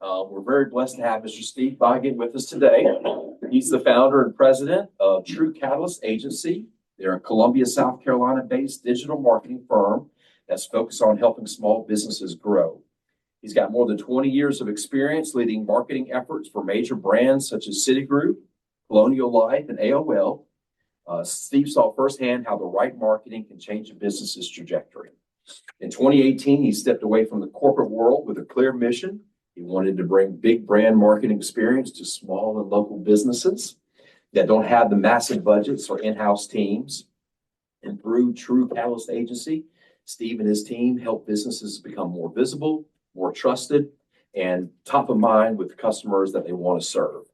We're very blessed to have Mr. Steve Bygott with us today. He's the founder and president of True Catalyst Agency. They're a Columbia, South Carolina-based digital marketing firm that's focused on helping small businesses grow. He's got more than 20 years of experience leading marketing efforts for major brands such as Citigroup, Colonial Life, and AOL. Steve saw firsthand how the right marketing can change a business's trajectory. In 2018, he stepped away from the corporate world with a clear mission. He wanted to bring big brand marketing experience to small and local businesses that don't have the massive budgets or in-house teams. And through True Catalyst Agency, Steve and his team help businesses become more visible, more trusted, and top of mind with the customers that they want to serve.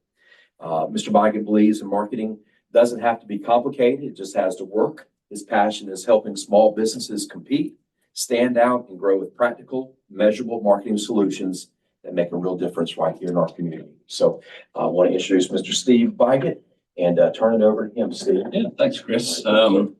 Mr. Bygott believes in marketing doesn't have to be complicated. It just has to work. His passion is helping small businesses compete, stand out, and grow with practical, measurable marketing solutions that make a real difference right here in our community. So I want to introduce Mr. Steve Bygott and turn it over to him, Steve. Yeah, thanks, Chris. That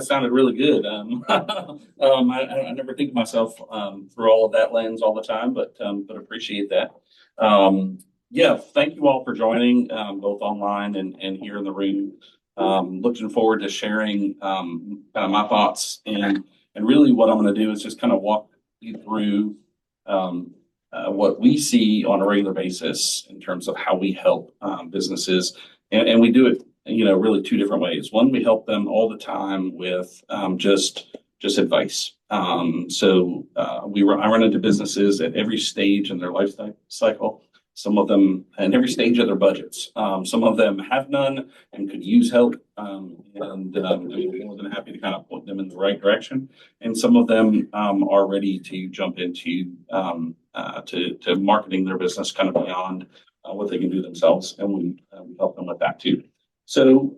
sounded really good. I never think of myself through all of that lens all the time, but appreciate that. Thank you all for joining, both online and here in the room. Looking forward to sharing kind of my thoughts, and really what I'm going to do is just kind of walk you through what we see on a regular basis in terms of how we help businesses, and we do it, really two different ways. One, we help them all the time with just advice. I run into businesses at every stage in their life cycle. Some of them in every stage of their budgets. Some of them have none and could use help, and we're more than happy to kind of point them in the right direction. And some of them are ready to jump into to marketing their business kind of beyond what they can do themselves, and we help them with that too. So,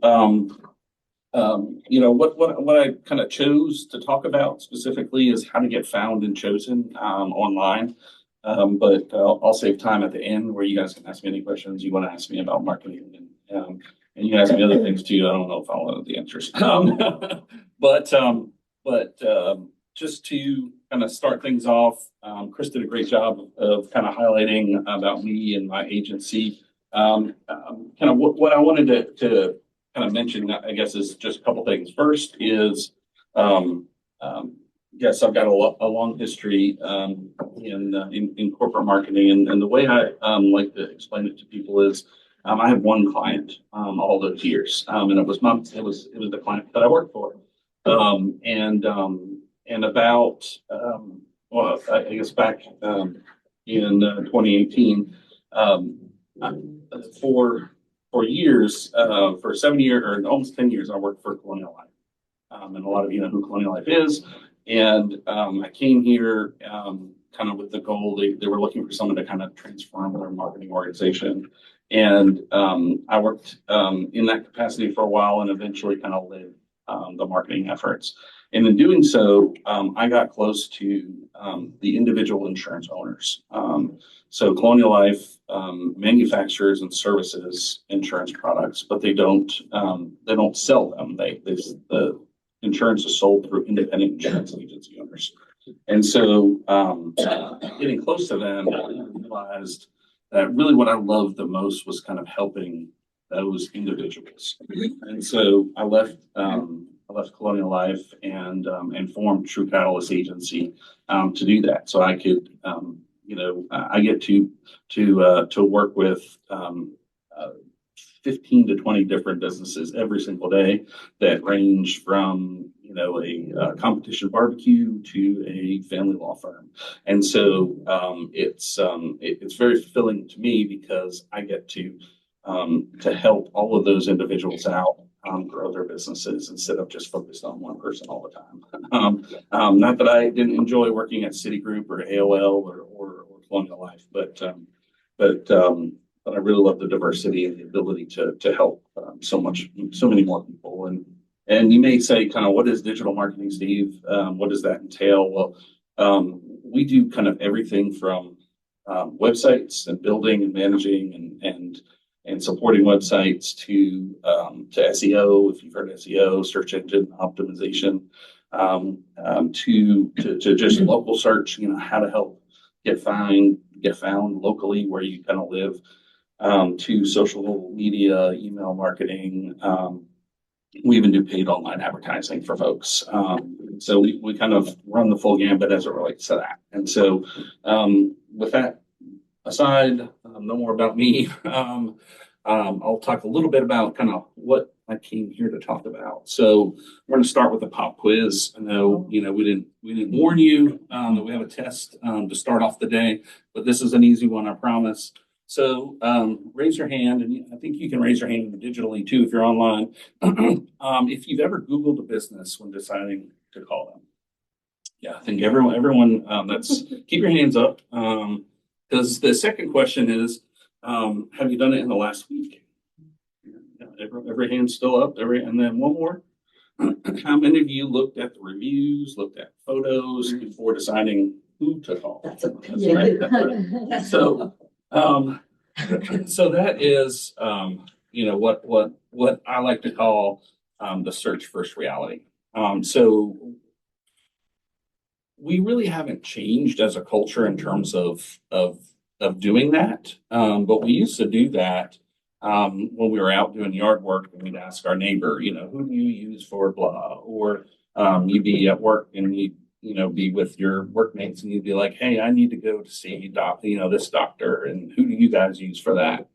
what I kind of chose to talk about specifically is how to get found and chosen online. But I'll save time at the end where you guys can ask me any questions you want to ask me about marketing, and you can ask me other things too. I don't know if I'll know the answers. But just to kind of start things off, Chris did a great job of kind of highlighting about me and my agency. Kind of what I wanted to kind of mention, I guess, is just a couple things. First is, yes, I've got a long history in corporate marketing, and the way I like to explain it to people is, I had one client all those years, and it was the client that I worked for, and about I guess back in 2018, for years, for 7 years or almost 10 years, I worked for Colonial Life, and a lot of you know who Colonial Life is. And I came here kind of with the goal, they were looking for someone to kind of transform their marketing organization. And I worked in that capacity for a while and eventually kind of led the marketing efforts. And in doing so, I got close to the individual insurance owners. So Colonial Life manufactures and services insurance products, but they don't sell them. The insurance is sold through independent insurance agency owners. And so getting close to them, I realized that really what I loved the most was kind of helping those individuals. And so I left Colonial Life and formed True Catalyst Agency to do that. So I could, I get to work with 15 to 20 different businesses every single day that range from, a competition barbecue to a family law firm. And so it's very fulfilling to me because I get to help all of those individuals out, grow their businesses instead of just focused on one person all the time. Not that I didn't enjoy working at Citigroup or AOL or Colonial Life, but I really love the diversity and the ability to help so many more people. And you may say, kind of, what is digital marketing, Steve? What does that entail? Well, we do kind of everything from websites and building and managing and supporting websites to SEO, if you've heard of SEO, search engine optimization, to just local search. How to help get found locally where you kind of live, to social media, email marketing. We even do paid online advertising for folks. So we kind of run the full gambit as it relates to that. And so with that aside, no more about me. I'll talk a little bit about kind of what I came here to talk about. So we're going to start with a pop quiz. I know, we didn't warn you that we have a test to start off the day, but this is an easy one, I promise. So raise your hand, and I think you can raise your hand digitally too if you're online. If you've ever Googled a business when deciding to call them. Yeah, I think everyone that's keep your hands up. Because the second question is, have you done it in the last week? Yeah, every hand's still up. And then one more. How many of you looked at the reviews, looked at photos before deciding who to call? That's right. That's right. So, so that is, what I like to call the search first reality. So we really haven't changed as a culture in terms of doing that. But we used to do that when we were out doing yard work, and we'd ask our neighbor, who do you use for blah? Or you'd be at work and you'd, be with your workmates and you'd be like, hey, I need to go to see this doctor, and who do you guys use for that?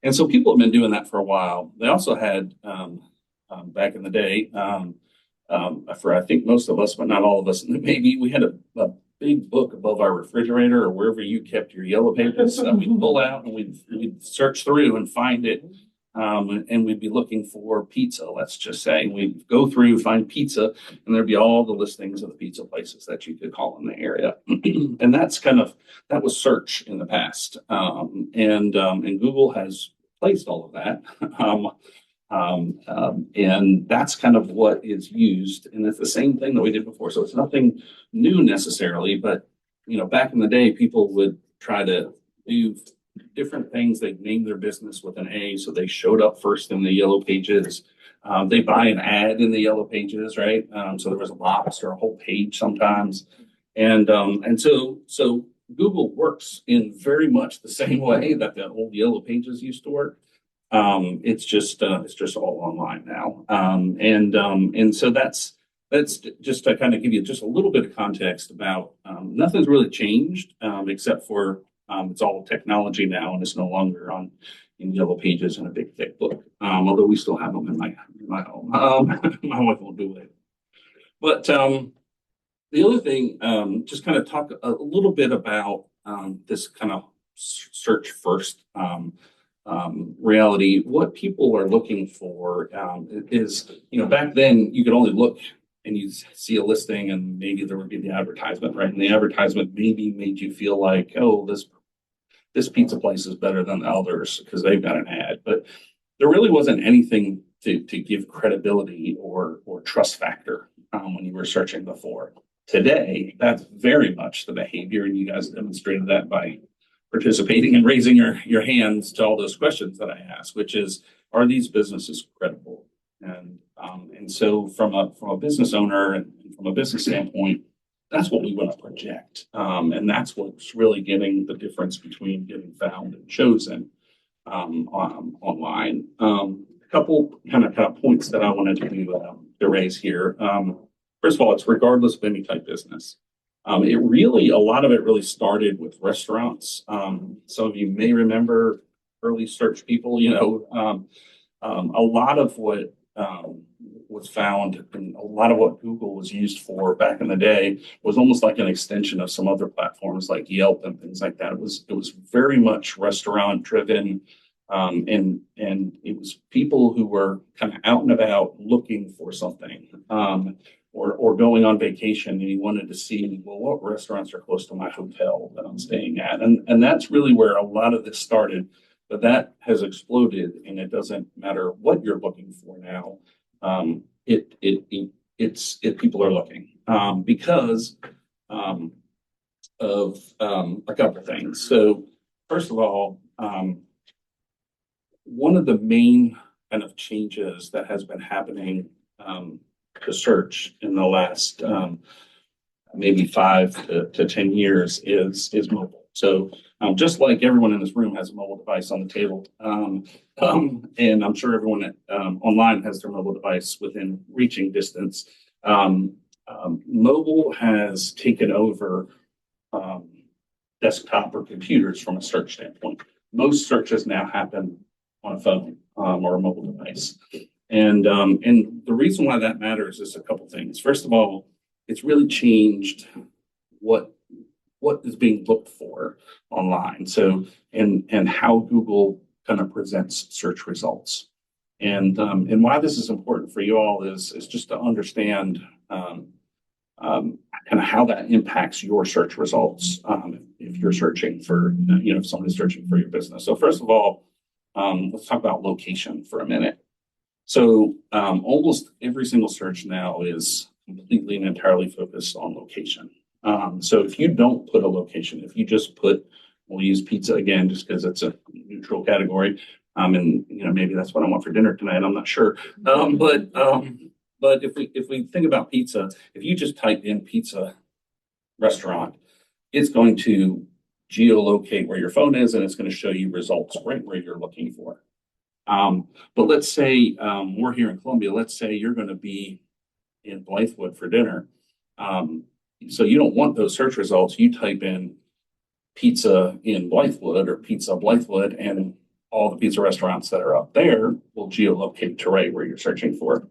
And so people have been doing that for a while. They also had back in the day, for I think most of us, but not all of us, maybe we had a big book above our refrigerator or wherever you kept your yellow pages that we'd pull out and we'd search through and find it. And we'd be looking for pizza, let's just say. We'd go through, find pizza, and there'd be all the listings of the pizza places that you could call in the area. And that was search in the past. And Google has placed all of that. And that's kind of what is used. And it's the same thing that we did before. So it's nothing new necessarily, but, back in the day, people would try to do different things. They'd name their business with an A, so they showed up first in the yellow pages. They buy an ad in the yellow pages, right? So there was a box or a whole page sometimes. And so Google works in very much the same way that the old yellow pages used to work. It's just all online now. And so that's just to kind of give you just a little bit of context about nothing's really changed except for it's all technology now, and it's no longer in yellow pages in a big thick book. Although we still have them in my home. My wife won't do it. But the other thing, just kind of talk a little bit about this kind of search first reality. What people are looking for is, back then you could only look and you see a listing and maybe there would be the advertisement, right? And the advertisement maybe made you feel like, oh, this pizza place is better than the others because they've got an ad. But there really wasn't anything to give credibility or trust factor when you were searching before. Today, that's very much the behavior, and you guys demonstrated that by participating and raising your hands to all those questions that I asked, which is, are these businesses credible? And so from a business owner and from a business standpoint, that's what we want to project. And that's what's really getting the difference between getting found and chosen online. A couple kind of points that I wanted to raise here. First of all, it's regardless of any type business. A lot of it really started with restaurants. Some of you may remember early search people, a lot of what was found and a lot of what Google was used for back in the day was almost like an extension of some other platforms like Yelp and things like that. It was very much restaurant driven. And it was people who were kind of out and about looking for something. Or going on vacation, and you wanted to see, well, what restaurants are close to my hotel that I'm staying at, and that's really where a lot of this started. But that has exploded, and it doesn't matter what you're looking for now. It's people are looking because of a couple of things. So first of all, one of the main kind of changes that has been happening to search in the last maybe 5 to 10 years is mobile. So just like everyone in this room has a mobile device on the table, and I'm sure everyone online has their mobile device within reaching distance. Mobile has taken over desktop or computers from a search standpoint. Most searches now happen on a phone or a mobile device. And the reason why that matters is a couple things. First of all, it's really changed what is being looked for online. So and how Google kind of presents search results. And why this is important for you all is just to understand kind of how that impacts your search results if you're searching for, if somebody's searching for your business. So first of all, let's talk about location for a minute. So almost every single search now is completely and entirely focused on location. So if you don't put a location, if you just put, we'll use pizza again, just because it's a neutral category, and maybe that's what I want for dinner tonight. I'm not sure, but if we think about pizza, if you just type in pizza restaurant, it's going to geolocate where your phone is, and it's going to show you results right where you're looking for. But let's say we're here in Columbia. Let's say you're going to be in Blythewood for dinner. So you don't want those search results. You type in pizza in Blythewood or pizza Blythewood, and all the pizza restaurants that are up there will geolocate to right where you're searching for.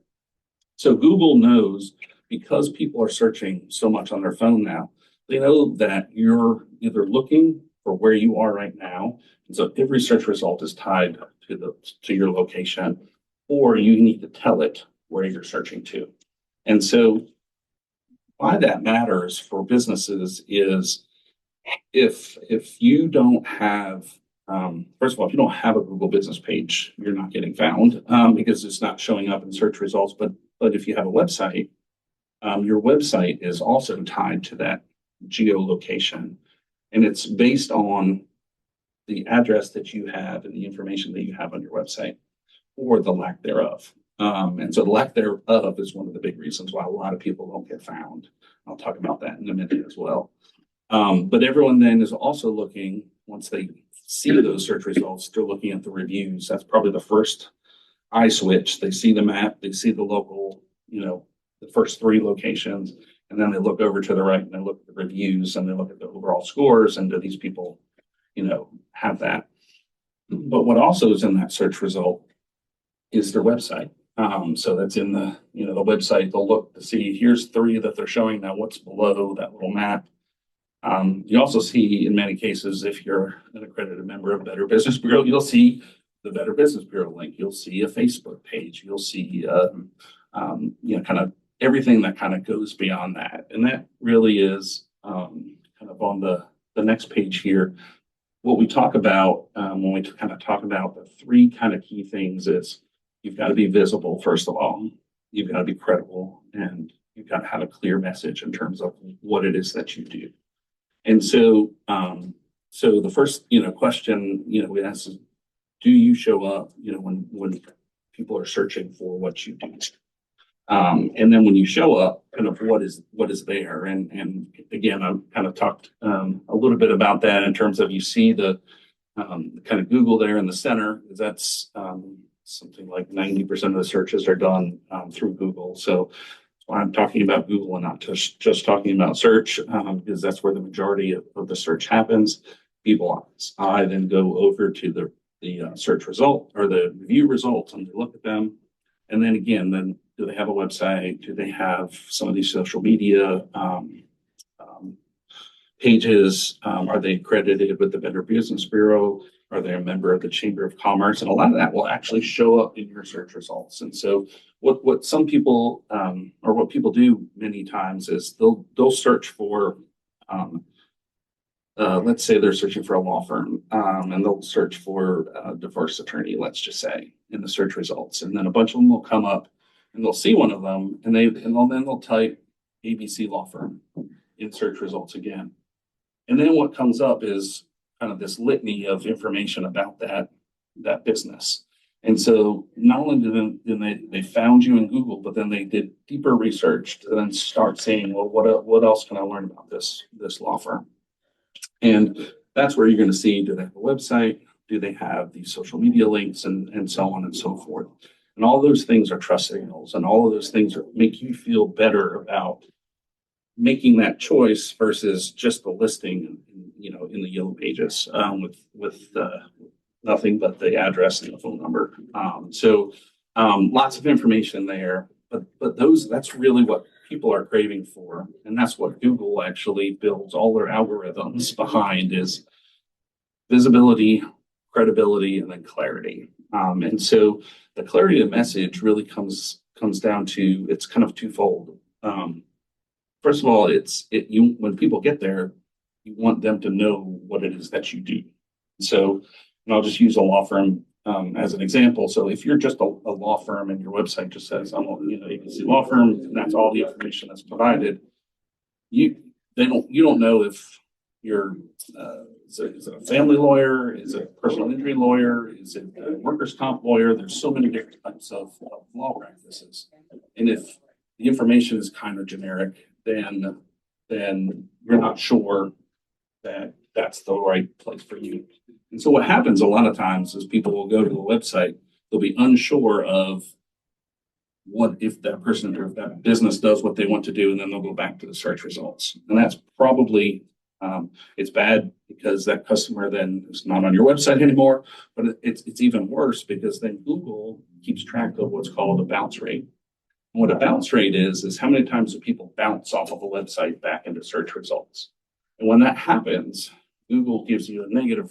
So Google knows, because people are searching so much on their phone now, they know that you're either looking for where you are right now, and so every search result is tied to your location, or you need to tell it where you're searching to. And so why that matters for businesses is if you don't have, first of all, if you don't have a Google business page, you're not getting found because it's not showing up in search results. But if you have a website, your website is also tied to that geolocation, and it's based on the address that you have and the information that you have on your website, or the lack thereof. And so the lack thereof is one of the big reasons why a lot of people don't get found. I'll talk about that in a minute as well. But everyone then is also looking, once they see those search results, they're looking at the reviews. That's probably the first eye switch. They see the map, they see the local, the first 3 locations, and then they look over to the right and they look at the reviews and they look at the overall scores, and do these people, have that. But what also is in that search result is their website. So that's in the website. They'll look to see, here's 3 that they're showing now, what's below that little map. You also see, in many cases, if you're an accredited member of Better Business Bureau, you'll see the Better Business Bureau link. You'll see a Facebook page. You'll see, kind of everything that kind of goes beyond that. And that really is kind of on the next page here. What we talk about when we kind of talk about the 3 kind of key things is, you've got to be visible, first of all. You've got to be credible, and you've got to have a clear message in terms of what it is that you do. And so, so the first, question, we ask is, do you show up, when people are searching for what you do? And then when you show up, kind of what is there? And again, I've kind of talked a little bit about that in terms of, you see the kind of Google there in the center. That's something like 90% of the searches are done through Google. So I'm talking about Google and not just talking about search, because that's where the majority of the search happens. People then go over to the search result or the review results, and they look at them. And then again, do they have a website? Do they have some of these social media pages? Are they accredited with the Better Business Bureau? Are they a member of the Chamber of Commerce? And a lot of that will actually show up in your search results. And so what some people or what people do many times is they'll search for, let's say they're searching for a law firm, and they'll search for a divorce attorney, let's just say, in the search results. And then a bunch of them will come up, and they'll see one of them, and then they'll type ABC law firm in search results again. And then what comes up is kind of this litany of information about that business. And so not only did they found you in Google, but then they did deeper research to then start saying, well, what else can I learn about this law firm? And that's where you're going to see, do they have a website? Do they have these social media links and so on and so forth? And all those things are trust signals, and all of those things make you feel better about making that choice versus just the listing, in the yellow pages with nothing but the address and the phone number. Lots of information there, but that's really what people are craving for, and that's what Google actually builds all their algorithms behind is visibility, credibility, and then clarity. And so the clarity of message really comes down to, it's kind of twofold. First of all, when people get there, you want them to know what it is that you do. So, and I'll just use a law firm as an example. So if you're just a law firm and your website just says, I'm ABC law firm, and that's all the information that's provided, you don't know if you're is it a family lawyer? Is it a personal injury lawyer? Is it a workers' comp lawyer? There's so many different types of law practices. And if the information is kind of generic, then you're not sure that that's the right place for you. And so what happens a lot of times is people will go to the website, they'll be unsure of what if that person or if that business does what they want to do, and then they'll go back to the search results. And that's probably it's bad because that customer then is not on your website anymore, but it's even worse because then Google keeps track of what's called a bounce rate. And what a bounce rate is how many times do people bounce off of a website back into search results. And when that happens, Google gives you a negative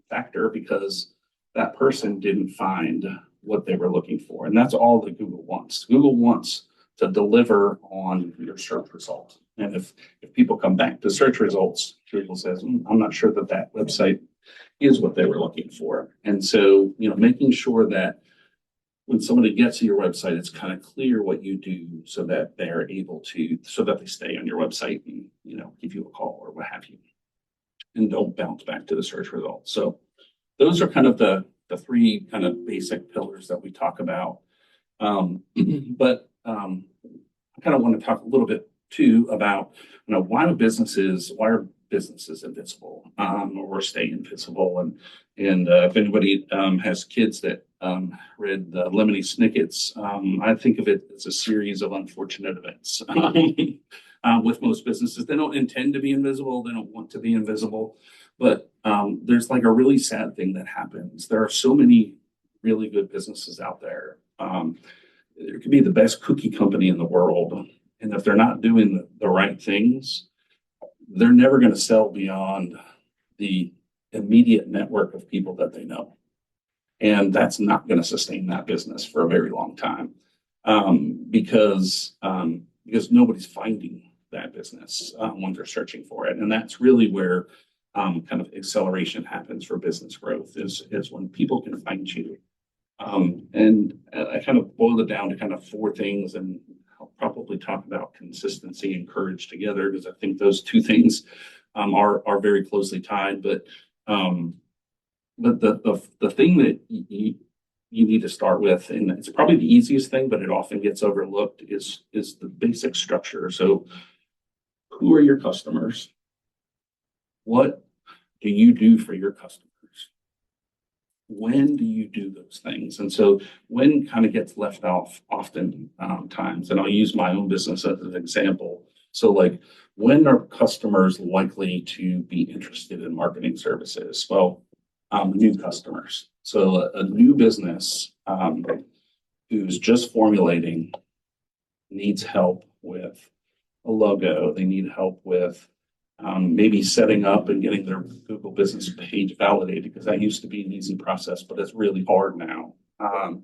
factor because that person didn't find what they were looking for. And that's all that Google wants. Google wants to deliver on your search result. And if people come back to search results, Google says, I'm not sure that website is what they were looking for. And so, making sure that when somebody gets to your website, it's kind of clear what you do so that so that they stay on your website and, give you a call or what have you, and don't bounce back to the search results. So those are kind of the three kind of basic pillars that we talk about. But I kind of want to talk a little bit too about, why are businesses invisible, or stay invisible? And if anybody has kids that read the Lemony Snicket's, I think of it as a series of unfortunate events. With most businesses, they don't intend to be invisible. They don't want to be invisible, but there's like a really sad thing that happens. There are so many really good businesses out there. There could be the best cookie company in the world, and if they're not doing the right things, they're never going to sell beyond the immediate network of people that they know. And that's not going to sustain that business for a very long time, because nobody's finding that business when they're searching for it. And that's really where kind of acceleration happens for business growth is when people can find you. And I kind of boiled it down to kind of four things, and I'll probably talk about consistency and courage together because I think those two things are very closely tied. But the thing that you need to start with, and it's probably the easiest thing, but it often gets overlooked, is the basic structure. So who are your customers? What do you do for your customers? When do you do those things? And so when kind of gets left off often times, and I'll use my own business as an example. So like, when are customers likely to be interested in marketing services? Well, new customers. So a new business who's just formulating needs help with a logo. They need help with maybe setting up and getting their Google business page validated, because that used to be an easy process, but it's really hard now. A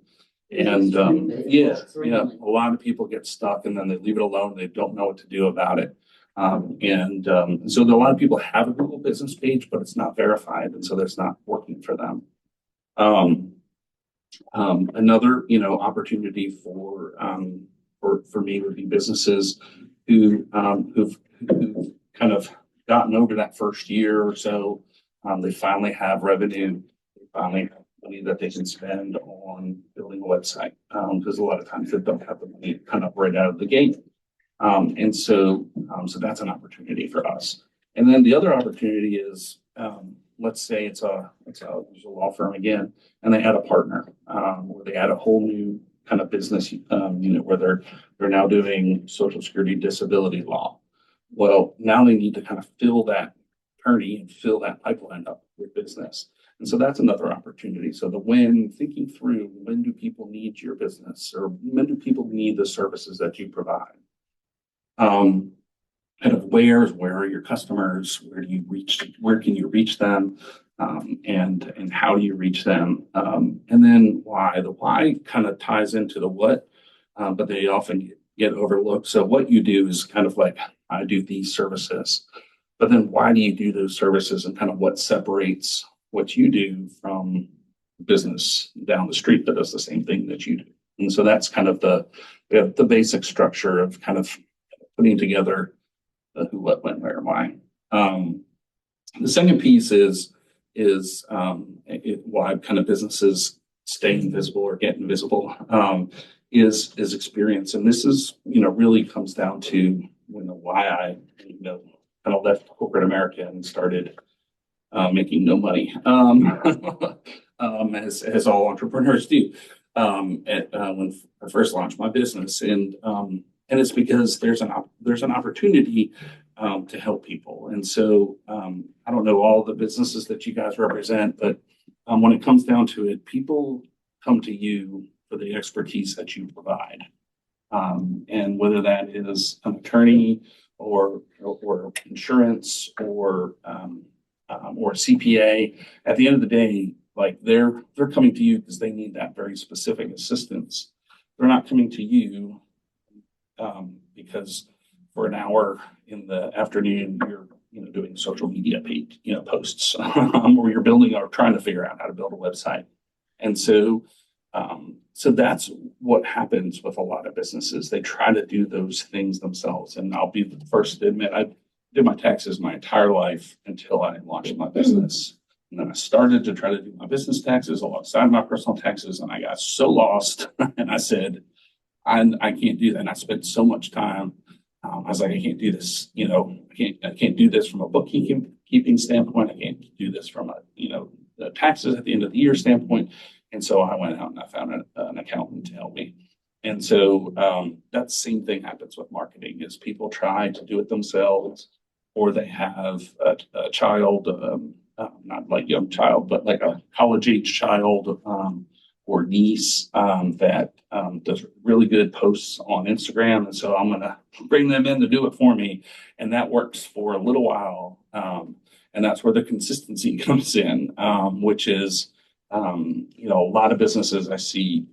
lot of people get stuck and then they leave it alone. They don't know what to do about it. So a lot of people have a Google business page, but it's not verified, and so that's not working for them. Another, opportunity for me would be businesses who've kind of gotten over that first year or so. They finally have revenue. They finally have money that they can spend on building a website, because a lot of times they don't have the money kind of right out of the gate. So that's an opportunity for us. And then the other opportunity is, let's say it's a law firm again, and they add a partner, or they add a whole new kind of business unit where they're now doing Social Security disability law. Well, now they need to kind of fill that attorney and fill that pipeline up with business. And so that's another opportunity. So thinking through, when do people need your business, or when do people need the services that you provide? Kind of where are your customers? Where can you reach them? And how do you reach them? And then why? The why kind of ties into the what, but they often get overlooked. So what you do is kind of like, I do these services, but then why do you do those services, and kind of what separates what you do from business down the street that does the same thing that you do? And so that's kind of the basic structure of kind of putting together the who, what, when, where, and why. The second piece is why kind of businesses stay invisible or get invisible, is experience. And this is, really comes down to, why I, kind of left corporate America and started making no money, as all entrepreneurs do, when I first launched my business. And it's because there's an opportunity to help people. And so I don't know all the businesses that you guys represent, but when it comes down to it, people come to you for the expertise that you provide. And whether that is an attorney or insurance or CPA, at the end of the day, like they're coming to you because they need that very specific assistance. They're not coming to you because for an hour in the afternoon you're doing social media posts, or you're building or trying to figure out how to build a website. And so that's what happens with a lot of businesses. They try to do those things themselves. And I'll be the first to admit, I did my taxes my entire life until I launched my business. And then I started to try to do my business taxes alongside my personal taxes, and I got so lost. And I said, I can't do that. And I spent so much time. I was like, I can't do this. I can't do this from a bookkeeping standpoint. I can't do this from the taxes at the end of the year standpoint. And so I went out and I found an accountant to help me. And so that same thing happens with marketing, is people try to do it themselves, or they have a child, not like young child, but like a college age child, or niece that does really good posts on Instagram. And so I'm going to bring them in to do it for me. And that works for a little while. And that's where the consistency comes in, which is, a lot of businesses I see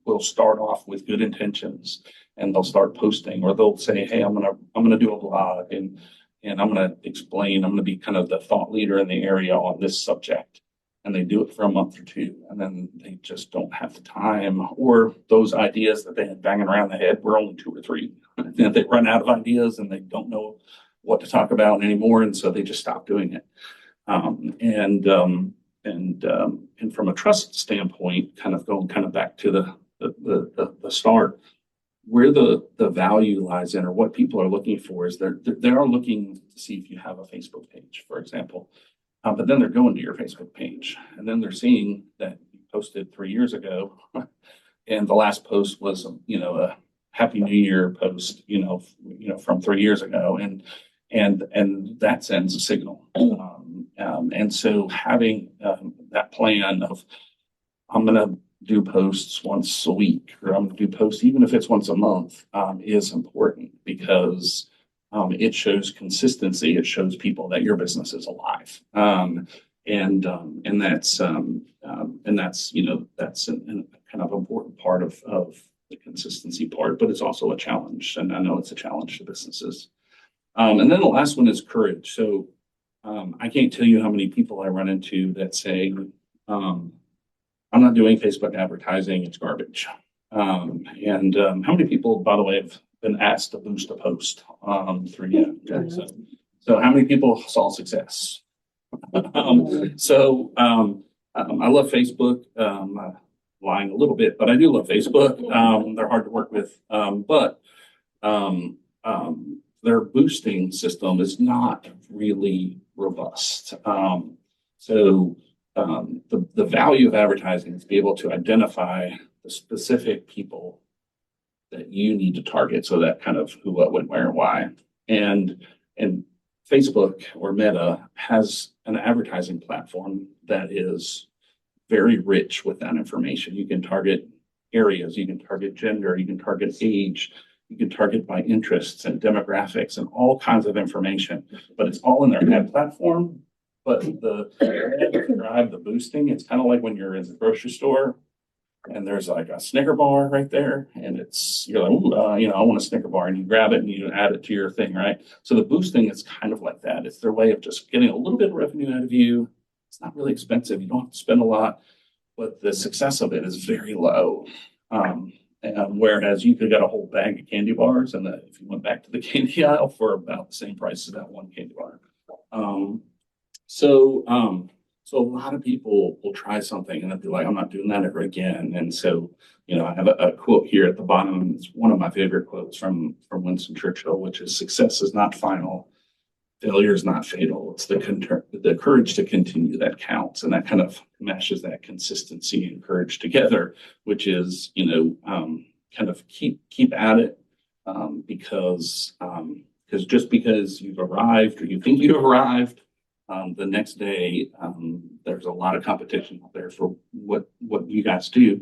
will start off with good intentions, and they'll start posting, or they'll say, hey, I'm going to do a blog, and I'm going to explain, I'm going to be kind of the thought leader in the area on this subject. And they do it for a month or two, and then they just don't have the time, or those ideas that they had banging around the head were only 2 or 3. And then they run out of ideas and they don't know what to talk about anymore. And so they just stop doing it. And from a trust standpoint, kind of going back to the start, where the value lies in, or what people are looking for, is they are looking to see if you have a Facebook page, for example. But then they're going to your Facebook page, and then they're seeing that you posted 3 years ago, and the last post was, a Happy New Year post, from 3 years ago, and that sends a signal. And so having that plan of, I'm going to do posts once a week, or I'm going to do posts even if it's once a month, is important, because it shows consistency. It shows people that your business is alive, and that's that's a kind of important part of the consistency part. But it's also a challenge, and I know it's a challenge to businesses. And then the last one is courage. So I can't tell you how many people I run into that say, I'm not doing Facebook advertising; it's garbage. And how many people, by the way, have been asked to boost a post through you? Okay, so how many people saw success? I love Facebook. Lying a little bit, but I do love Facebook. They're hard to work with, but um, their boosting system is not really robust. The value of advertising is to be able to identify the specific people that you need to target. So that kind of who, what, when, where, and why. And Facebook or Meta has an advertising platform that is very rich with that information. You can target areas, you can target gender, you can target age, you can target by interests and demographics and all kinds of information, but it's all in their ad platform. But the drive, the boosting, it's kind of like when you're in the grocery store and there's like a Snicker bar right there, and you're like, ooh, I want a Snicker bar, and you grab it and you add it to your thing, right? So the boosting is kind of like that. It's their way of just getting a little bit of revenue out of you. It's not really expensive. You don't have to spend a lot, but the success of it is very low. And whereas you could get a whole bag of candy bars, and if you went back to the candy aisle for about the same price as that one candy bar. So a lot of people will try something and they'll be like, I'm not doing that ever again. And so, I have a quote here at the bottom. It's one of my favorite quotes from Winston Churchill, which is, success is not final. Failure is not fatal. It's the courage to continue that counts. And that kind of meshes that consistency and courage together, which is, kind of keep at it, because just because you've arrived or you think you've arrived, the next day, there's a lot of competition out there for what you guys do.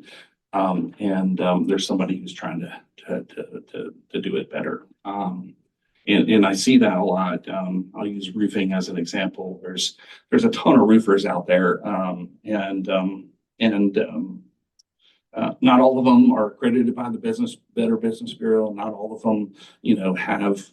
There's somebody who's trying to do it better. And I see that a lot. I'll use roofing as an example. There's a ton of roofers out there, not all of them are accredited by the Better Business Bureau. Not all of them, have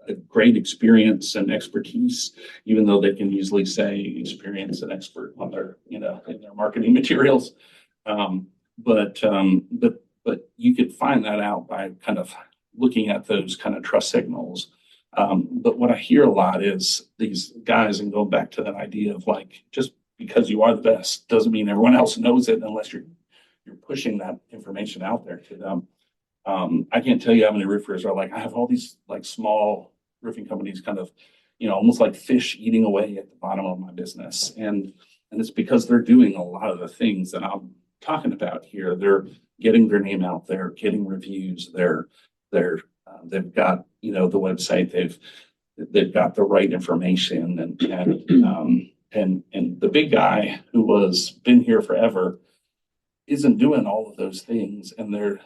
a great experience and expertise, even though they can easily say experience and expert on their, in their marketing materials. But you could find that out by kind of looking at those kind of trust signals. But what I hear a lot is these guys, and going back to that idea of like, just because you are the best doesn't mean everyone else knows it unless you're pushing that information out there to them. I can't tell you how many roofers are like, I have all these like small roofing companies kind of, almost like fish eating away at the bottom of my business. And it's because they're doing a lot of the things that I'm talking about here. They're getting their name out there, getting reviews. They've got, the website, they've got the right information, and the big guy who was been here forever isn't doing all of those things, and they're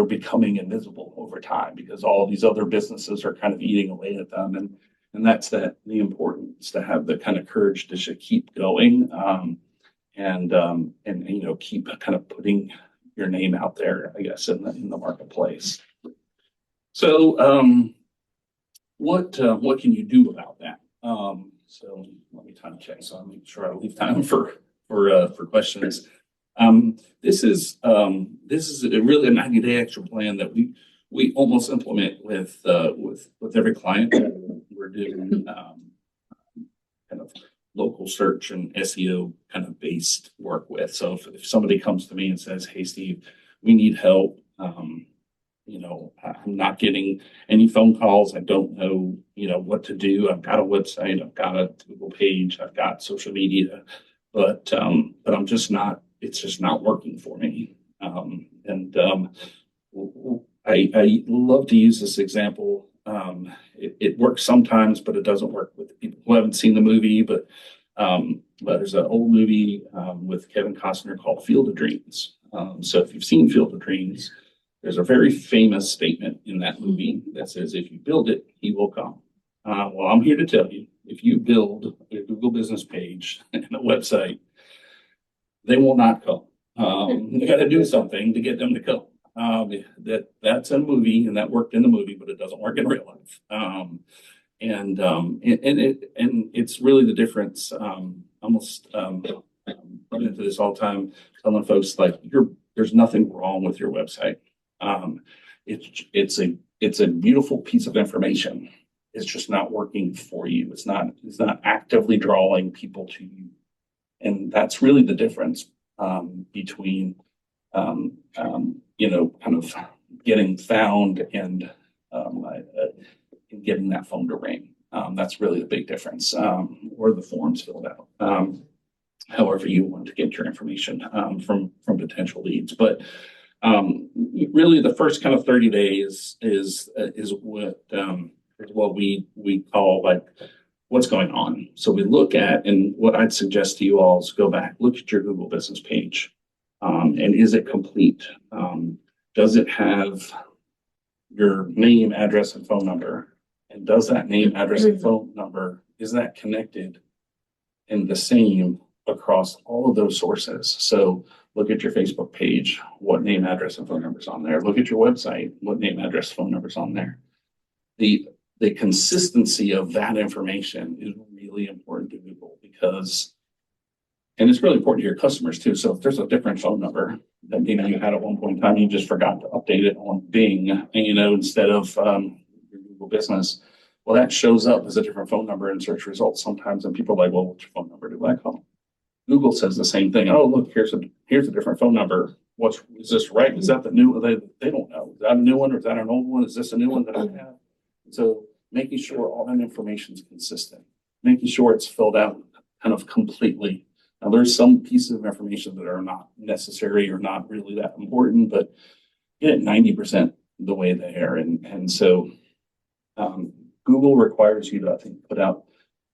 becoming invisible over time because all of these other businesses are kind of eating away at them. And that's the importance, to have the kind of courage to keep going, and keep kind of putting your name out there, I guess, in the marketplace. So what can you do about that? So let me time check, so I'll make sure I leave time for questions. This is really a 90-day action plan that we almost implement with every client. We're doing kind of local search and SEO kind of based work with. So if somebody comes to me and says, "Hey, Steve, we need help," I'm not getting any phone calls. I don't know, what to do. I've got a website, I've got a Google page, I've got social media, but I'm just not. It's just not working for me. I love to use this example. It works sometimes, but it doesn't work with people who haven't seen the movie. But there's an old movie with Kevin Costner called Field of Dreams. So if you've seen Field of Dreams, there's a very famous statement in that movie that says, "If you build it, he will come." Well, I'm here to tell you, if you build a Google business page and a website, they will not come. You got to do something to get them to come. That's a movie, and that worked in the movie, but it doesn't work in real life. And it's really the difference. Almost run into this all the time, telling folks like, there's nothing wrong with your website. It's a beautiful piece of information. it's just not working for you. It's not actively drawing people to you. And that's really the difference between, kind of getting found and getting that phone to ring. That's really the big difference, or the forms filled out. However you want to get your information from potential leads. But really the first kind of 30 days is what we call like what's going on. So we look at, and what I'd suggest to you all is go back, look at your Google business page. And is it complete? Does it have your name, address, and phone number? And does that name, address, and phone number, is that connected and the same across all of those sources? So look at your Facebook page, what name, address, and phone numbers on there. Look at your website, what name, address, phone numbers on there. The consistency of that information is really important to Google because, and it's really important to your customers too. So if there's a different phone number that you had at one point in time, you just forgot to update it on Bing, and instead of your Google business, well, that shows up as a different phone number in search results sometimes, and people are like, well, what's your phone number? Do I call? Google says the same thing. Oh, look, here's a different phone number. Is this right? Is that the new? They don't know. Is that a new one or is that an old one? Is this a new one that I have? So making sure all that information is consistent, making sure it's filled out kind of completely. Now, there's some pieces of information that are not necessary or not really that important, but get it 90% the way there. And so Google requires you to, I think, put out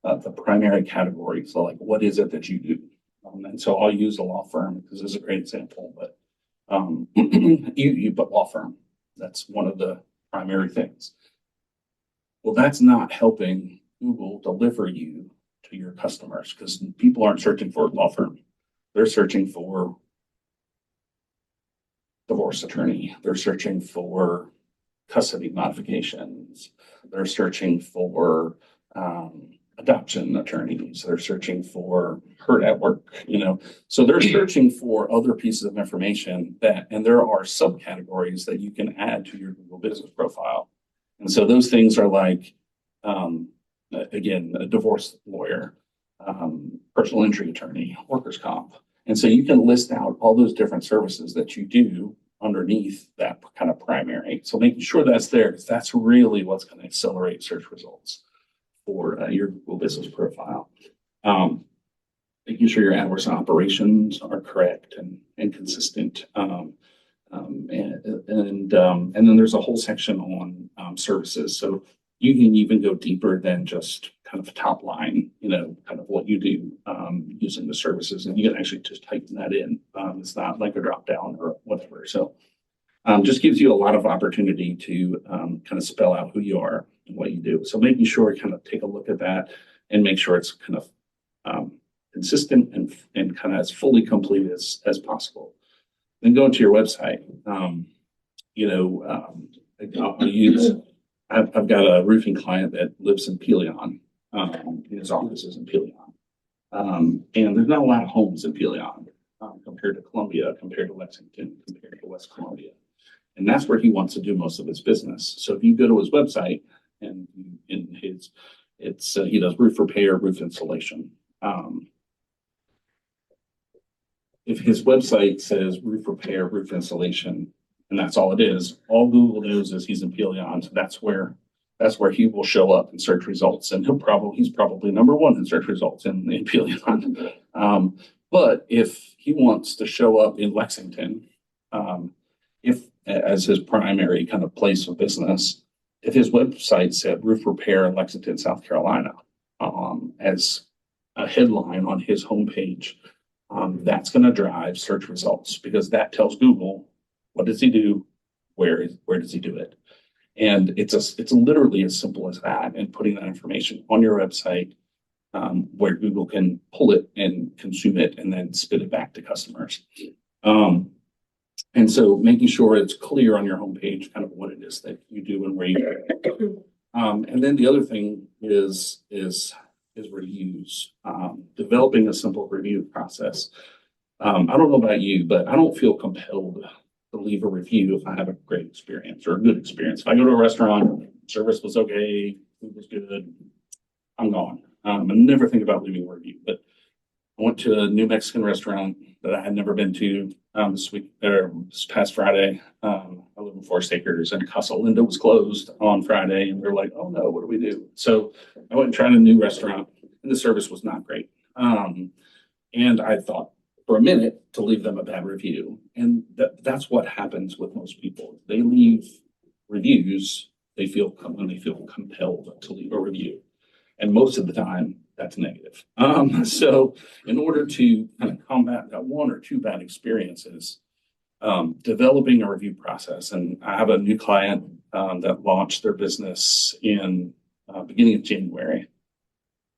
the primary categories. So like, what is it that you do? And so I'll use a law firm because this is a great example, but you put law firm. That's one of the primary things. Well, that's not helping Google deliver you to your customers because people aren't searching for a law firm. They're searching for divorce attorney. They're searching for custody modifications. They're searching for adoption attorneys. They're searching for hurt at work, So they're searching for other pieces of information and there are subcategories that you can add to your Google business profile. And so those things are like, again, a divorce lawyer, personal injury attorney, workers' comp. And so you can list out all those different services that you do underneath that kind of primary. So making sure that's there, because that's really what's going to accelerate search results for your Google business profile. Making sure your AdWords operations are correct and consistent. And then there's a whole section on services. So you can even go deeper than just kind of top line, kind of what you do using the services, and you can actually just type that in. It's not like a drop down or whatever. So just gives you a lot of opportunity to kind of spell out who you are and what you do. So making sure you kind of take a look at that and make sure it's kind of consistent and kind of as fully complete as possible. Then go into your website. I've got a roofing client that lives in Pelion. His office is in Pelion. And there's not a lot of homes in Pelion compared to Columbia, compared to Lexington, compared to West Columbia. And that's where he wants to do most of his business. So if you go to his website and he does roof repair, roof insulation. If his website says roof repair, roof insulation, and that's all it is, all Google knows is he's in Pelion. So that's where he will show up in search results, and he's probably number one in search results in Pelion. But if he wants to show up in Lexington, as his primary kind of place of business, if his website said roof repair in Lexington, South Carolina, as a headline on his homepage, that's going to drive search results because that tells Google, what does he do? Where does he do it? And it's literally as simple as that, and putting that information on your website where Google can pull it and consume it and then spit it back to customers. And so making sure it's clear on your homepage kind of what it is that you do and where you do it. And then the other thing is reviews. Developing a simple review process. I don't know about you, but I don't feel compelled to leave a review if I have a great experience or a good experience. If I go to a restaurant, service was okay, food was good. I'm gone. I never think about leaving a review, but I went to a new Mexican restaurant that I had never been to this past Friday. I live in Forest Acres, and Casa Linda was closed on Friday, and we were like, "Oh no, what do we do?" So I went and tried a new restaurant, and the service was not great. And I thought for a minute to leave them a bad review, and that's what happens with most people. They leave reviews. When they feel compelled to leave a review, and most of the time that's negative. So in order to kind of combat that one or two bad experiences, developing a review process. And I have a new client that launched their business in beginning of January,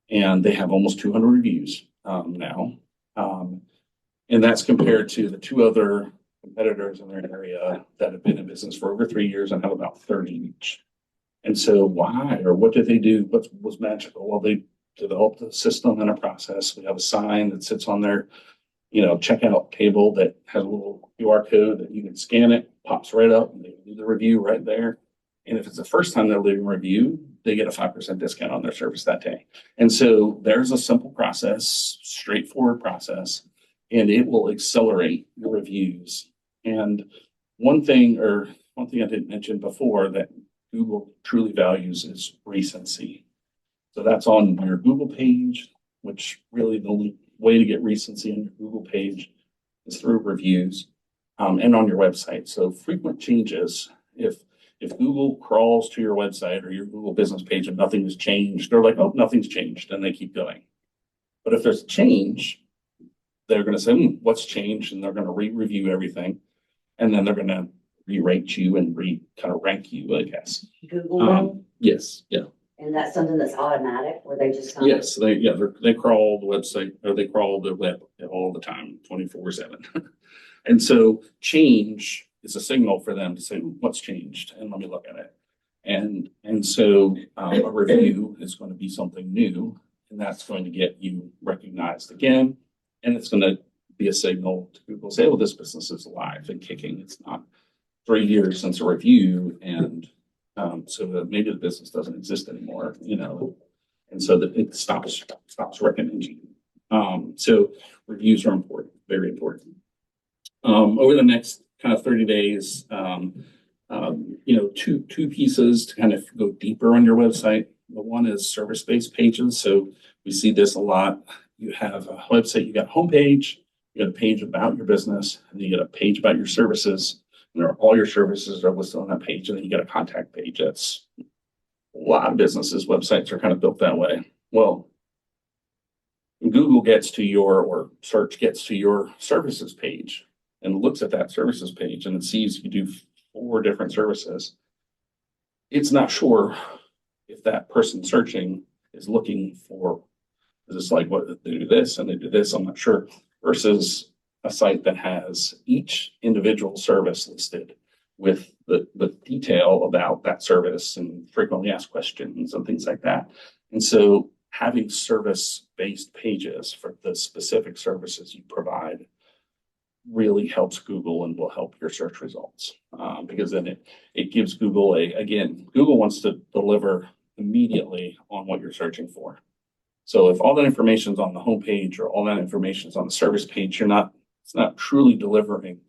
and they have almost 200 reviews now. And that's compared to the two other competitors in their area that have been in business for over 3 years and have about 30 each. And so why, or what did they do? What was magical? Well, they developed a system and a process. We have a sign that sits on their, checkout table that has a little QR code that you can scan it, pops right up, and they do the review right there. And if it's the first time they're leaving a review, they get a 5% discount on their service that day. And so there's a simple process, straightforward process, and it will accelerate your reviews. And one thing I didn't mention before that Google truly values is recency. So that's on your Google page, which really the only way to get recency on your Google page is through reviews, and on your website. So frequent changes, if Google crawls to your website or your Google business page and nothing has changed, they're like, oh, nothing's changed, and they keep going. But if there's a change, they're going to say, what's changed? And they're going to review everything. And then they're going to re-rate you and kind of rank you, I guess. Google. Yes, yeah. And that's something that's automatic, where they just Yes, they crawl the website, or they crawl the web all the time, 24/7. And so change is a signal for them to say, what's changed? And let me look at it. And so a review is going to be something new, and that's going to get you recognized again. And it's going to be a signal to Google say, oh, this business is alive and kicking. It's not 3 years since a review, and so that maybe the business doesn't exist anymore, and so that it stops recommending. So reviews are important, very important. Over the next kind of 30 days, two pieces to kind of go deeper on your website. The one is service-based pages. So we see this a lot. You have a website, you got a homepage, you got a page about your business, and you get a page about your services. And all your services are listed on that page, and then you get a contact page. That's a lot of businesses' websites are kind of built that way. Well, Google gets to or search gets to your services page and looks at that services page, and it sees you do 4 different services. It's not sure if that person searching is looking for, is this like what they do this and they do this? I'm not sure. Versus a site that has each individual service listed with the detail about that service and frequently asked questions and things like that. And so having service-based pages for the specific services you provide really helps Google and will help your search results, because then it gives Google Google wants to deliver immediately on what you're searching for. So if all that information's on the homepage or all that information's on the service page, it's not truly delivering.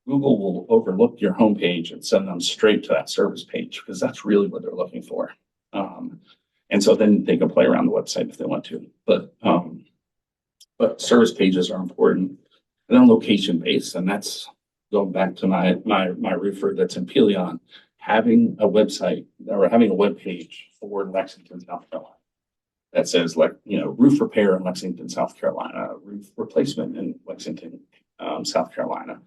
Google will overlook your homepage and send them straight to that service page, because that's really what they're looking for. And so then they can play around the website if they want to. But service pages are important. And then location based, and that's going back to my roofer that's in Pelion, having a website or having a web page for Lexington, South Carolina, that says roof repair in Lexington, South Carolina, roof replacement in Lexington, South Carolina,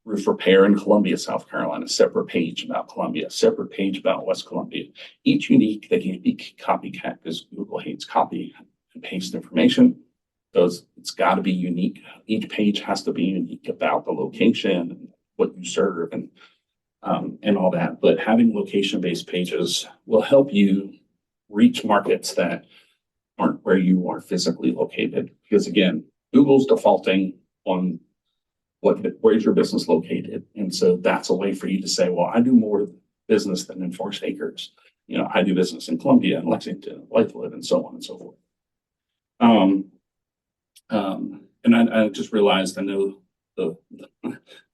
roof repair in Columbia, South Carolina, separate page about Columbia, separate page about West Columbia. Each unique, they can't be copycat because Google hates copy and paste information. So it's got to be unique. Each page has to be unique about the location and what you serve and all that. But having location-based pages will help you reach markets that aren't where you are physically located. Because again, Google's defaulting on where's your business located. And so that's a way for you to say, well, I do more business than in Forest Acres. I do business in Columbia and Lexington, Blythewood, and so on and so forth. And I just realized, I know the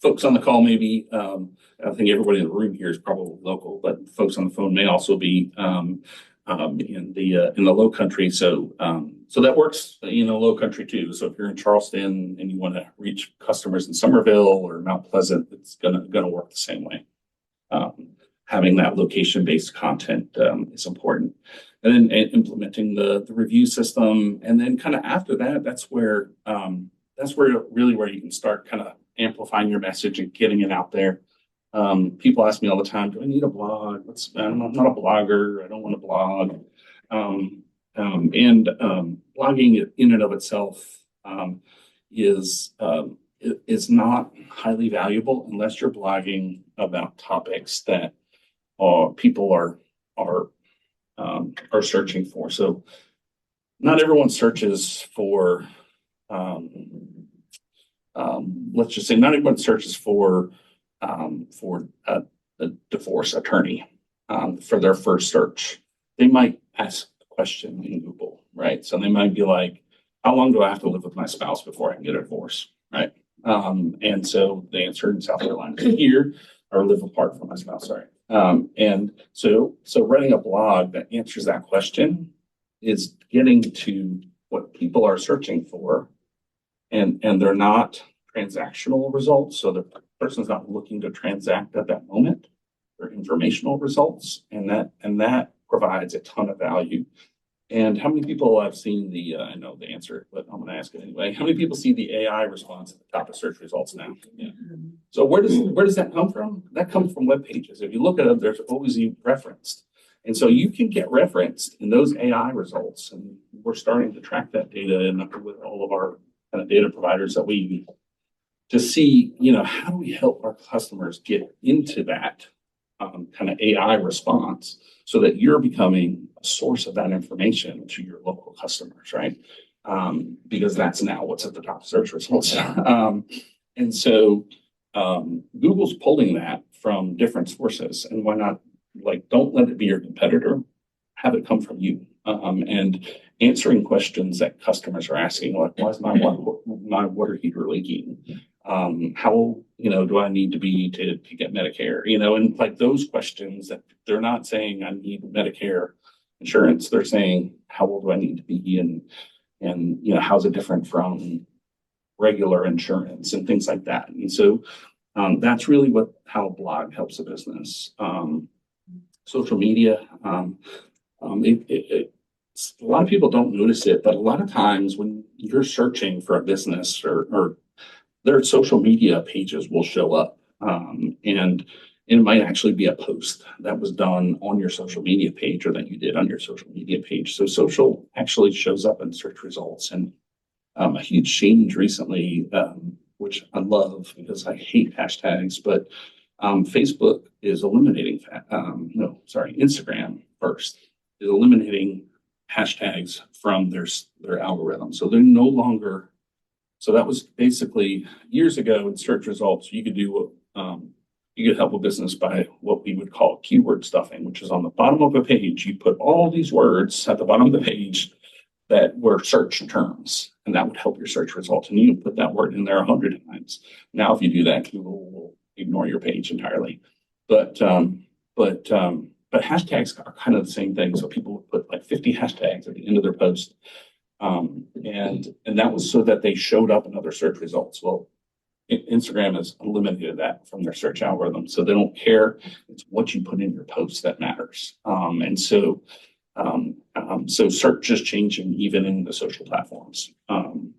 folks on the call maybe, I think everybody in the room here is probably local, but folks on the phone may also be in the low country. So that works, low country too. So if you're in Charleston and you want to reach customers in Somerville or Mount Pleasant, it's gonna work the same way. Having that location-based content is important. And then implementing the review system. And then kind of after that, that's where really where you can start kind of amplifying your message and getting it out there. People ask me all the time, do I need a blog? I'm not a blogger. I don't want to blog. Blogging in and of itself is not highly valuable unless you're blogging about topics that people are searching for. So not everyone searches for, let's just say, not everyone searches for a divorce attorney for their first search. They might ask a question in Google, right? So they might be like, how long do I have to live with my spouse before I can get a divorce, right? And so the answer in South Carolina is a year, or live apart from my spouse, sorry. And so writing a blog that answers that question is getting to what people are searching for, and they're not transactional results. So the person's not looking to transact at that moment. They're informational results, and that provides a ton of value. And how many people have seen I know the answer, but I'm going to ask it anyway. How many people see the AI response at the top of search results now? Yeah. So where does that come from? That comes from web pages. If you look at it, there's always referenced. And so you can get referenced in those AI results. And we're starting to track that data with all of our kind of data providers that we use to see, how do we help our customers get into that kind of AI response so that you're becoming a source of that information to your local customers, right? Because that's now what's at the top of search results. And so Google's pulling that from different sources, and why not, don't let it be your competitor, have it come from you. And answering questions that customers are asking, like, why is my water heater leaking? How do I need to be to get Medicare? And like those questions that they're not saying I need Medicare insurance. They're saying, how old do I need to be? And how's it different from regular insurance and things like that. And so that's really how a blog helps a business. Social media, a lot of people don't notice it, but a lot of times when you're searching for a business or their social media pages will show up, and it might actually be a post that was done on your social media page or that you did on your social media page. So social actually shows up in search results, and a huge change recently, which I love because I hate hashtags, but Facebook is eliminating, Instagram first is eliminating hashtags from their algorithm. So they're no longer. So that was basically years ago in search results. You could do you could help a business by what we would call keyword stuffing, which is on the bottom of a page. You put all these words at the bottom of the page that were search terms, and that would help your search results. And you can put that word in there 100 times. Now, if you do that, Google will ignore your page entirely. But hashtags are kind of the same thing. So people would put like 50 hashtags at the end of their post. And that was so that they showed up in other search results. Well, Instagram has eliminated that from their search algorithm. So they don't care. It's what you put in your post that matters. So search is changing even in the social platforms. And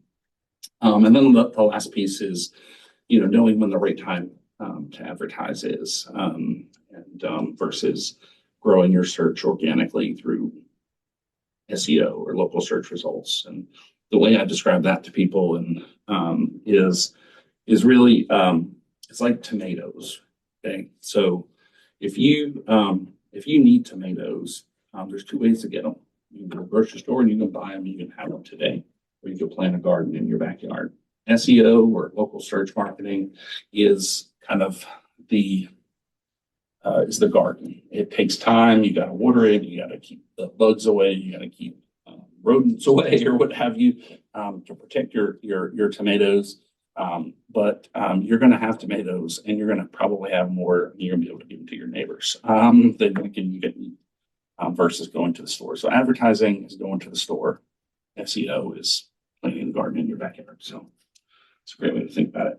then the last piece is, knowing when the right time to advertise is, versus growing your search organically through SEO or local search results. And the way I describe that to people is really it's like tomatoes. Okay, so if you need tomatoes, there's two ways to get them. You can go to the grocery store and you can buy them. You can have them today, or you can plant a garden in your backyard. SEO or local search marketing is kind of the is the garden. It takes time. You got to water it. You got to keep the bugs away. You got to keep rodents away or what have you to protect your tomatoes. But you're going to have tomatoes, and you're going to probably have more. You're going to be able to give them to your neighbors than you can versus going to the store. So advertising is going to the store. SEO is planting the garden in your backyard. So it's a great way to think about it.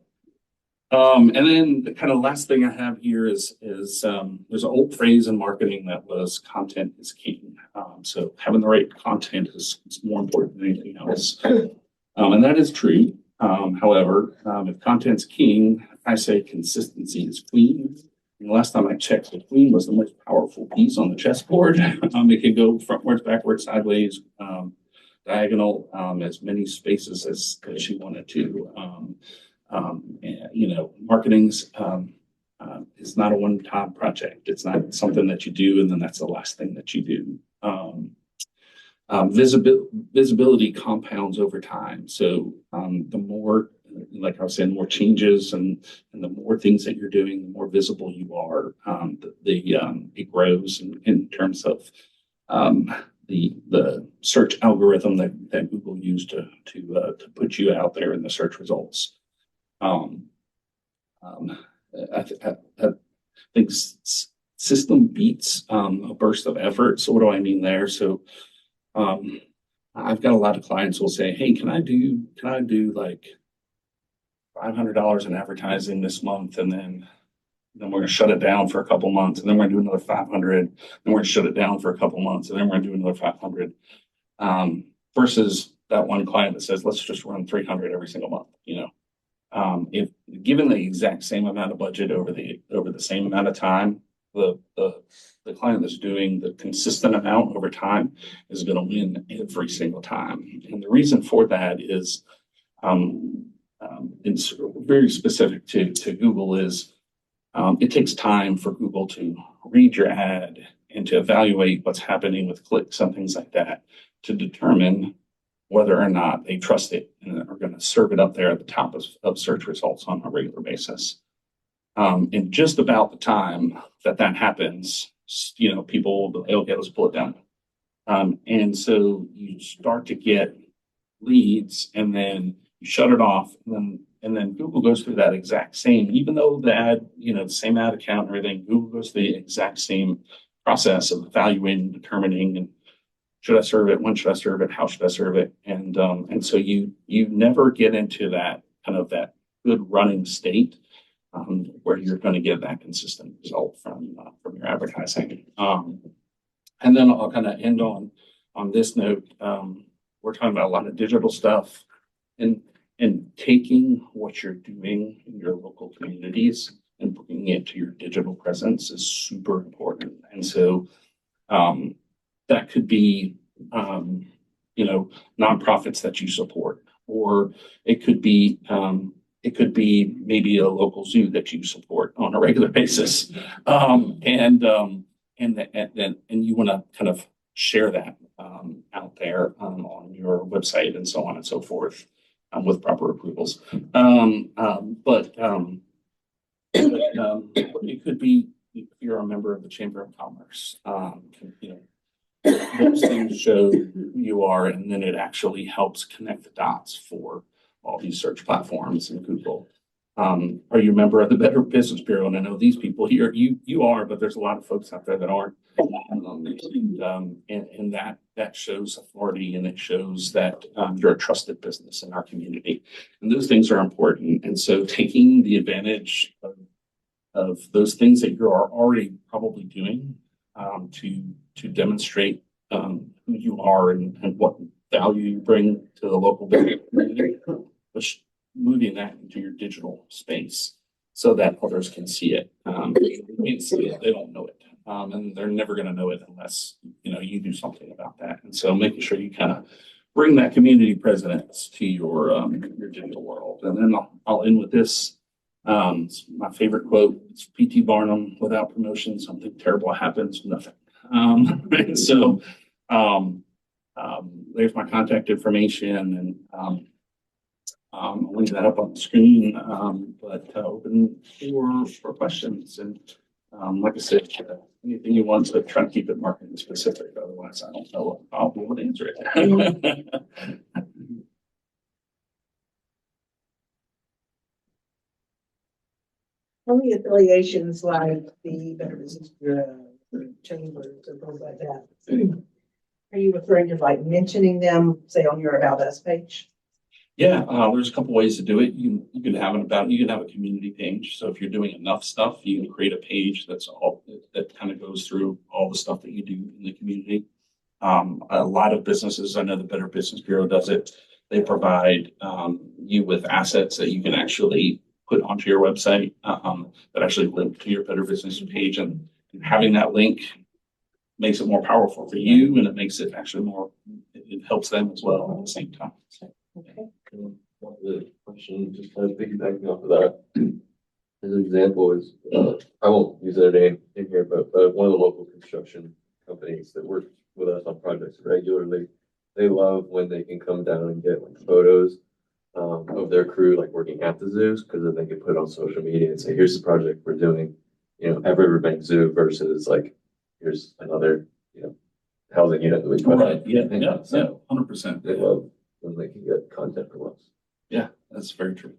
And then the kind of last thing I have here is there's an old phrase in marketing that was content is king. So having the right content is more important than anything else. And that is true. However, if content's king, I say consistency is queen. And the last time I checked, the queen was the most powerful piece on the chessboard. It can go frontwards, backwards, sideways, diagonal, as many spaces as you wanted to. And, marketing's is not a one-time project. It's not something that you do and then that's the last thing that you do. Visibility compounds over time. So the more, like I was saying, the more changes and the more things that you're doing, the more visible you are. It grows in terms of the search algorithm that Google used to put you out there in the search results. I think system beats a burst of effort. So what do I mean there? So I've got a lot of clients who will say, "Hey, can I do like $500 in advertising this month, and then we're going to shut it down for a couple months, and then we're going to do another 500, then we're going to shut it down for a couple months, and then we're going to do another 500." Versus that one client that says, "Let's just run 300 every single month." If given the exact same amount of budget over the same amount of time, the client that's doing the consistent amount over time is going to win every single time. And the reason for that is, it's very specific to Google is, it takes time for Google to read your ad and to evaluate what's happening with clicks and things like that to determine whether or not they trust it and are going to serve it up there at the top of search results on a regular basis. And just about the time that happens, people will, okay, let's pull it down. And so you start to get leads, and then you shut it off, and then Google goes through that exact same, even though the ad, the same ad account and everything, Google goes through the exact same process of evaluating, determining, and should I serve it? When should I serve it? How should I serve it? And so you never get into that kind of that good running state where you're going to get that consistent result from your advertising. And then I'll kind of end on this note. We're talking about a lot of digital stuff, and taking what you're doing in your local communities and bringing it to your digital presence is super important. And so that could be, nonprofits that you support, or it could be maybe a local zoo that you support on a regular basis, and you want to kind of share that out there on your website and so on and so forth with proper approvals. But it could be if you're a member of the Chamber of Commerce. Those things show who you are, and then it actually helps connect the dots for all these search platforms and Google. Are you a member of the Better Business Bureau? And I know these people here, you are, but there's a lot of folks out there that aren't. And that shows authority, and it shows that you're a trusted business in our community. And those things are important. And so taking the advantage of those things that you are already probably doing to demonstrate who you are and what value you bring to the local business community, which moving that into your digital space so that others can see it. They can't see it, they don't know it. And they're never going to know it unless you do something about that. And so making sure you kind of bring that community presence to your digital world. And then I'll end with this. It's my favorite quote. It's P.T. Barnum: "Without promotion, something terrible happens, nothing." And so there's my contact information, and I'll leave that up on the screen, but open for questions. And Like I said, anything you want to try to keep it marketing specific. Otherwise, I don't know. I'll be able to answer it. Only affiliations like the Better Business Bureau, the chambers, or things like that. Are you referring to like mentioning them, say on your About Us page? Yeah, there's a couple ways to do it. You can have you can have a community page. So if you're doing enough stuff, you can create a page that kind of goes through all the stuff that you do in the community. A lot of businesses, I know the Better Business Bureau does it. They provide you with assets that you can actually put onto your website that actually link to your Better Business page, and having that link makes it more powerful for you, and it makes it actually more. It helps them as well at the same time. So. Okay. One of the question, just kind of piggybacking off of that, as an example is, I won't use their name in here, but one of the local construction companies that work with us on projects regularly, they love when they can come down and get like photos of their crew, like working at the zoos, because then they can put it on social media and say, here's the project we're doing, at Riverbank Zoo versus like, here's another, housing unit that we put Right. on. Yeah. So 100%. they love when they can get content from us. Yeah, that's very true.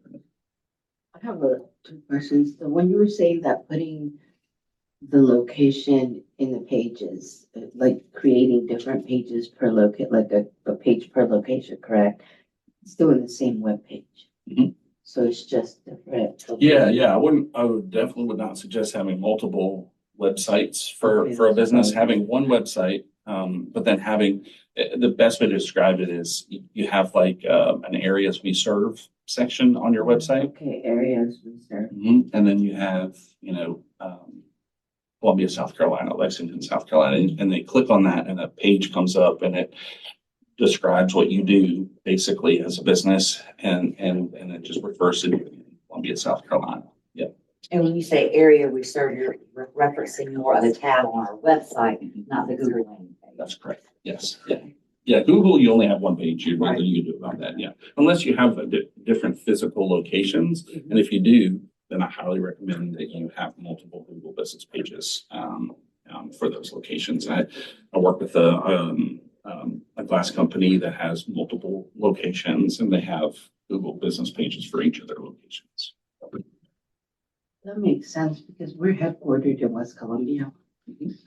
I have two questions. So when you were saying that putting the location in the pages, like creating different pages per like a page per location, correct? It's still in the same web page. Mhm. So it's just different. Yeah. I would definitely would not suggest having multiple websites for a business. Having one website, but then having the best way to describe it is you have like an areas we serve section on your website. Okay, areas we serve. And then you have, Columbia, South Carolina, Lexington, South Carolina, and they click on that and a page comes up and it describes what you do basically as a business and it just refers to Columbia, South Carolina. Yeah. And when you say area we serve, you're referencing more of the tab on our website, not the Google landing page. That's correct. Yes. Yeah. Yeah. Google, you only have one page. You Right. you can do about that. Yeah. Unless you have different physical locations. Mhm. And if you do, then I highly recommend that you have multiple Google business pages for those locations. I work with a glass company that has multiple locations and they have Google business pages for each of their locations. That makes sense because we're headquartered in West Columbia.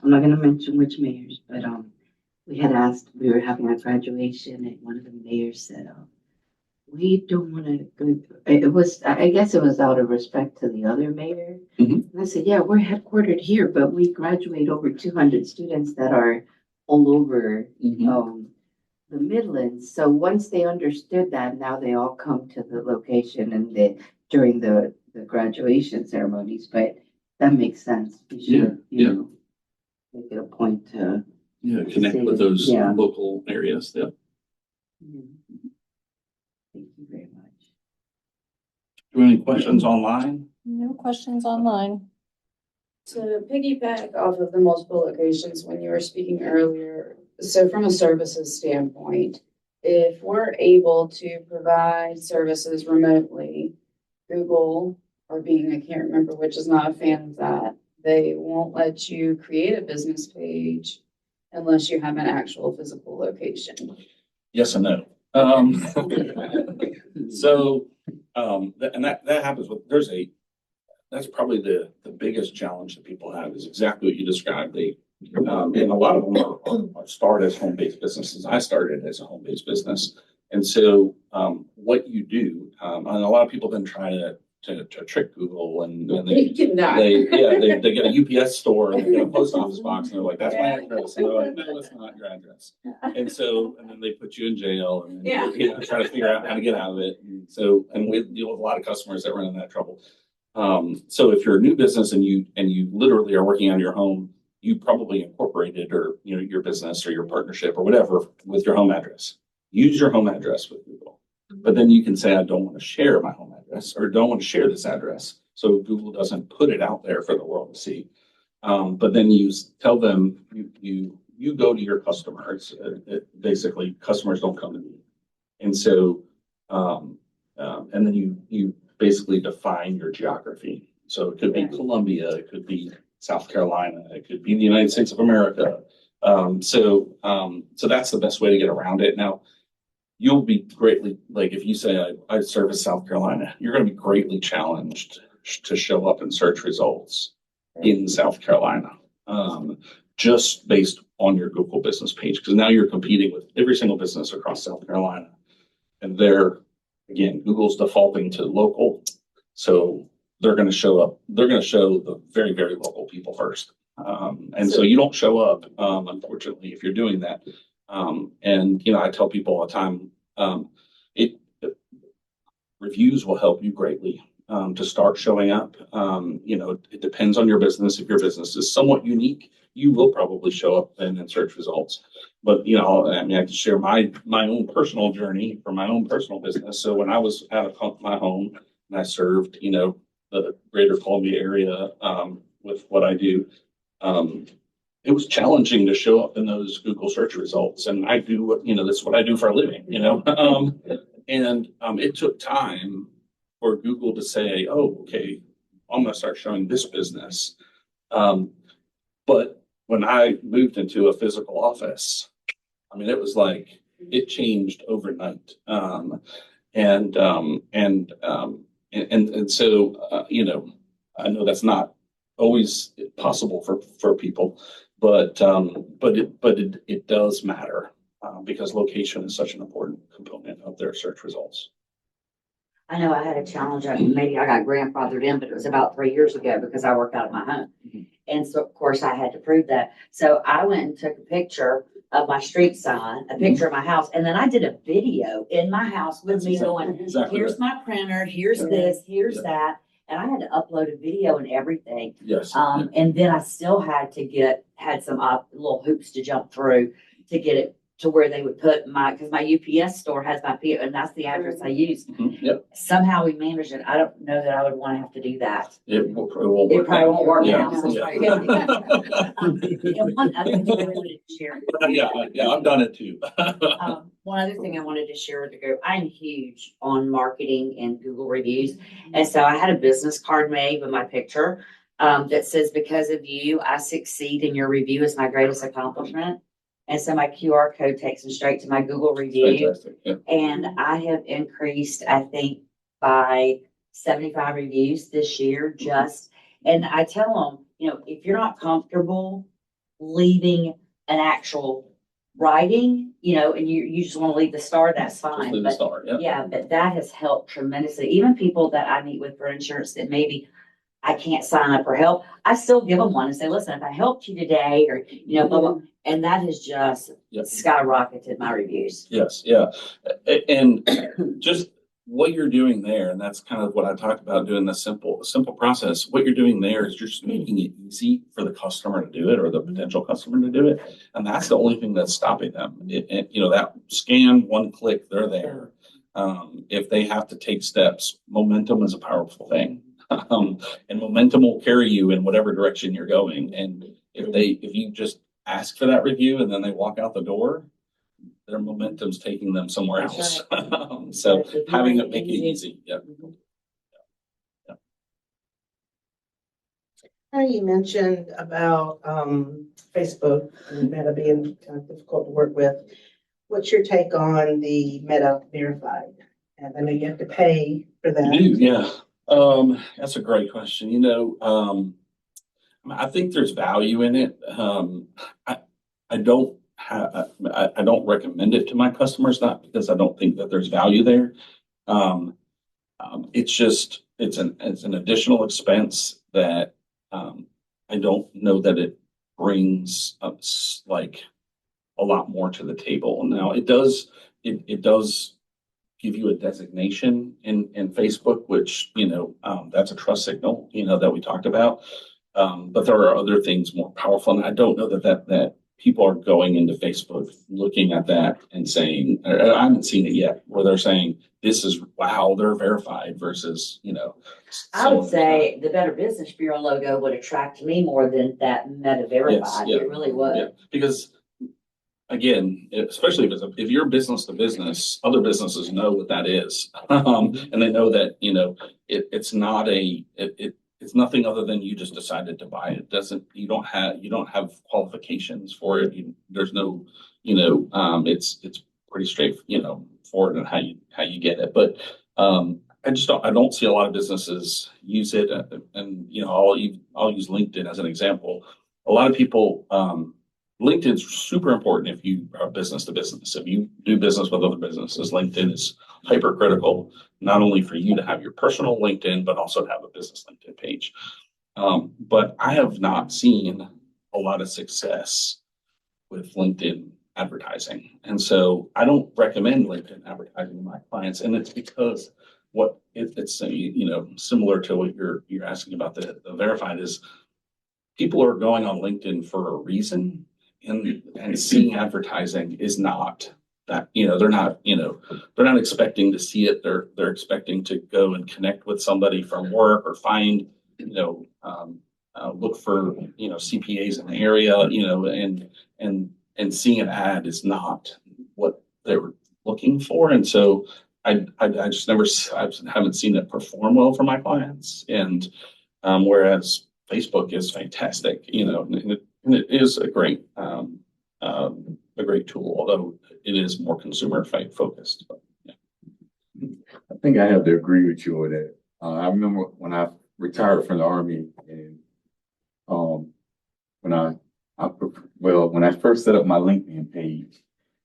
I'm not gonna mention which mayors, but we were having a graduation and one of the mayors said, we don't want to go. I guess it was out of respect to the other mayor. Mhm. And I said, yeah, we're headquartered here, but we graduate over 200 students that are all over the Midlands. So once they understood that, now they all come to the location and during the graduation ceremonies. But that makes sense. We should, make it a point to. Connect with those local areas. Yeah. Thank you very much. Do you have any questions online? No questions online. To piggyback off of the multiple locations when you were speaking earlier, so from a services standpoint, if we're able to provide services remotely, Google or Bing, I can't remember which, is not a fan of that. They won't let you create a business page unless you have an actual physical location. Yes and no. That happens with, that's probably the biggest challenge that people have is exactly what you described. And a lot of them start as home-based businesses. I started as a home-based business. And so what you do, and a lot of people then try to trick Google and they get a UPS store and they get a post office box and they're like, that's my address. And they're like, no, it's not your address. And then they put you in jail and try to figure out how to get out of it. And we deal with a lot of customers that run into that trouble. So if you're a new business and you literally are working on your home, you probably incorporated or your business or your partnership or whatever with your home address. Use your home address with Google. But then you can say, I don't want to share my home address or don't want to share this address. So Google doesn't put it out there for the world to see. But then you tell them, you go to your customers. Basically, customers don't come to me. And so, and then you basically define your geography. So it could be Columbia, it could be South Carolina. It could be the United States of America. So that's the best way to get around it. Now, you'll be greatly, like if you say I service South Carolina, you're going to be greatly challenged to show up in search results in South Carolina, just based on your Google business page, because now you're competing with every single business across South Carolina. And again, Google's defaulting to local. So they're going to show up, they're going to show the very, very local people first. And so you don't show up, unfortunately, if you're doing that. And, I tell people all the time, reviews will help you greatly to start showing up. It depends on your business. If your business is somewhat unique, you will probably show up then in search results. But, I can share my own personal journey for my own personal business. So when I was out of my home and I served, the greater Columbia area with what I do, it was challenging to show up in those Google search results. And I do, that's what I do for a living, and it took time for Google to say, oh, okay, I'm going to start showing this business. But when I moved into a physical office, it was like, it changed overnight. And so, I know that's not always possible for people, but it does matter because location is such an important component of their search results. I know I had a challenge, maybe I got grandfathered in, but it was about 3 years ago because I work out of my home. Mhm. And so, of course, I had to prove that. So I went and took a picture of my street sign, a picture of my house, and then I did a video in my house with me going, Exactly here's right. my printer, here's this, here's Yeah. that. And I had to upload a video and everything. Yes. And then I still had some little hoops to jump through to get it to where they would put because my UPS store has my PO, and that's the address I use. Yep. Somehow we managed it. I don't know that I would want to have to do that. It probably won't It work. probably won't work Yeah. out. So Yeah. And one other thing I wanted to share. Yeah, I've done it too. One other thing I wanted to share with the group, I'm huge on marketing and Google reviews. And so I had a business card made with my picture that says, because of you, I succeed, and your review is my greatest accomplishment. And so my QR code takes them straight to my Google review. Fantastic. Yeah. And I have increased, I think, by 75 reviews this year and I tell them, if you're not comfortable leaving an actual writing, and you just want to leave the star, that's fine. Just leave the star. Yeah. Yeah, but that has helped tremendously. Even people that I meet with for insurance that maybe I can't sign up for help, I still give them one and say, listen, if I helped you today, or, blah, blah, and that has just Yep. skyrocketed my reviews. Yes. Yeah. And just what you're doing there, and that's kind of what I talked about, doing the simple process. What you're doing there is you're just making it easy for the customer to do it, or the potential customer to do it. And that's the only thing that's stopping them. That scan, one click, they're there. If they have to take steps, momentum is a powerful thing. And momentum will carry you in whatever direction you're going. And if you just ask for that review and then they walk out the door, their momentum's taking them somewhere else. So having it make it easy. Yeah. You mentioned about Facebook and Meta being kind of difficult to work with. What's your take on the Meta verified? And I know you have to pay for that. You do, yeah. That's a great question. I think there's value in it. I don't recommend it to my customers, not because I don't think that there's value there. It's an additional expense that I don't know that it brings us like a lot more to the table. Now it does give you a designation in Facebook, which, that's a trust signal, that we talked about. But there are other things more powerful. And I don't know that people are going into Facebook looking at that and saying, I haven't seen it yet, where they're saying, this is, wow, they're verified versus, I would say the Better Business Bureau logo would attract me more than that Meta verified. yeah. It really would. Yeah, because again, especially if you're business to business, other businesses know what that is. And they know that, it's not it's nothing other than you just decided to buy it. You don't have qualifications for it. There's no, it's pretty straight, forward on how you get it. But I don't see a lot of businesses use it. And I'll use LinkedIn as an example. A lot of people, LinkedIn's super important if you are business to business. If you do business with other businesses, LinkedIn is hypercritical, not only for you to have your personal LinkedIn, but also to have a business LinkedIn page. But I have not seen a lot of success with LinkedIn advertising. And so I don't recommend LinkedIn advertising to my clients. And it's because it's similar to what you're asking about the verified is people are going on LinkedIn for a reason. And seeing advertising is not that, they're not expecting to see it. They're expecting to go and connect with somebody from work or find, look for, CPAs in the area, and seeing an ad is not what they were looking for. And so I just I haven't seen it perform well for my clients. And whereas Facebook is fantastic, and it is a great tool, although it is more consumer focused. But, yeah. I think I have to agree with you on that. I remember when I retired from the Army, and when I first set up my LinkedIn page,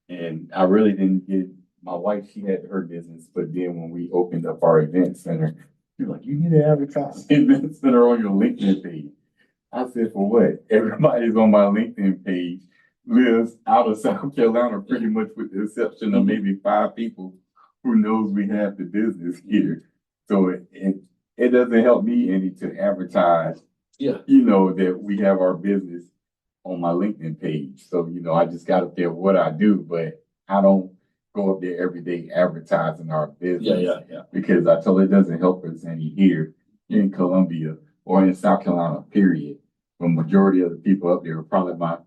and I really didn't get my wife. She had her business, but then when we opened up our event center, you're like, you need to advertise event center on your LinkedIn page. I said, for what? Everybody's on my LinkedIn page lives out of South Carolina, pretty much with the exception of maybe 5 people who knows we have the business here. So it doesn't help me any to advertise, that we have our business on my LinkedIn page. So, I just got up there what I do, but I don't go up there every day advertising our business. Yeah. Because I told it doesn't help us any here in Columbia or in South Carolina, period. The majority of the people up there are probably my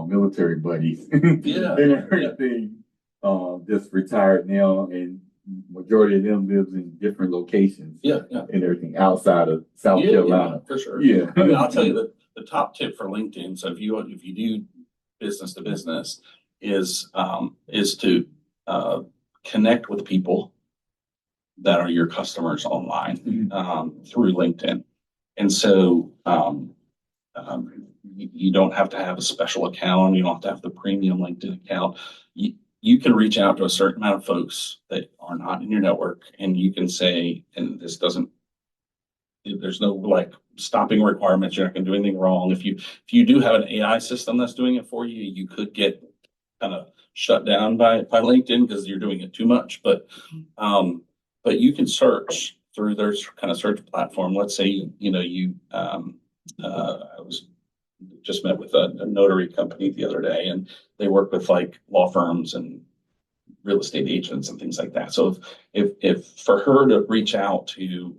military buddies. Yeah. And everything just retired now, and majority of them lives in different locations. Yeah. And everything outside of South Carolina. For sure. Yeah. I mean, I'll tell you the top tip for LinkedIn. So if you do business to business is to connect with people that are your customers online through LinkedIn. And so you don't have to have a special account. You don't have to have the premium LinkedIn account. You can reach out to a certain amount of folks that are not in your network, and you can say, and there's no like stopping requirements. You're not going to do anything wrong. If you do have an AI system that's doing it for you, you could get kind of shut down by LinkedIn because you're doing it too much. But you can search through their kind of search platform. Let's say I was just met with a notary company the other day, and they work with like law firms and real estate agents and things like that. So if for her to reach out to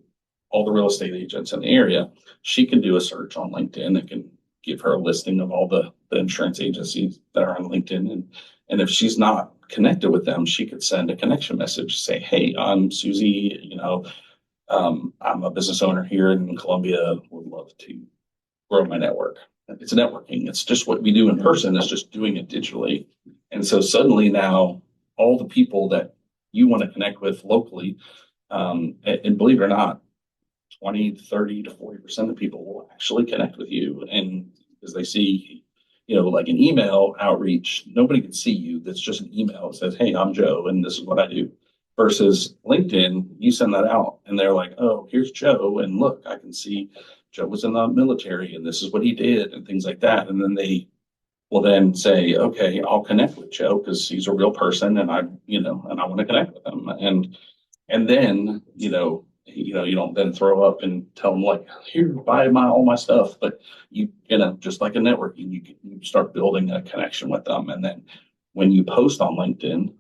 all the real estate agents in the area, she can do a search on LinkedIn that can give her a listing of all the insurance agencies that are on LinkedIn. And if she's not connected with them, she could send a connection message, say, hey, I'm Susie, I'm a business owner here in Columbia, would love to grow my network. It's networking. It's just what we do in person. It's just doing it digitally. And so suddenly now all the people that you want to connect with locally, and believe it or not, 20, 30 to 40% of people will actually connect with you. And as they see, like an email outreach, nobody can see you. That's just an email that says, hey, I'm Joe, and this is what I do. Versus LinkedIn, you send that out and they're like, oh, here's Joe. And look, I can see Joe was in the military and this is what he did and things like that. And then they will then say, okay, I'll connect with Joe because he's a real person and I want to connect with him. And then, you don't then throw up and tell them like, here, buy all my stuff. But just like a networking, you start building a connection with them. And then when you post on LinkedIn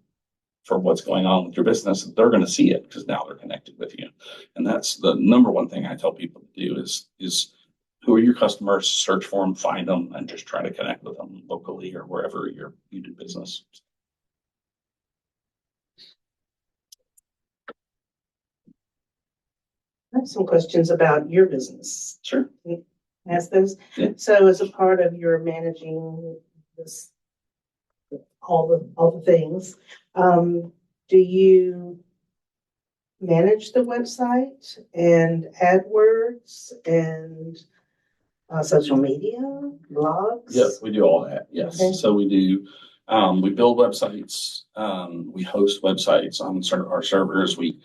for what's going on with your business, they're going to see it because now they're connected with you. And that's the number one thing I tell people to do is who are your customers, search for them, find them, and just try to connect with them locally or wherever you do business. I have some questions about your business. Sure. Ask those. Yeah. So as a part of your managing this, all the things, do you manage the website and AdWords and social media, blogs? Yes, we do all that. Yes. Okay. So we do, we build websites, we host websites on our servers. We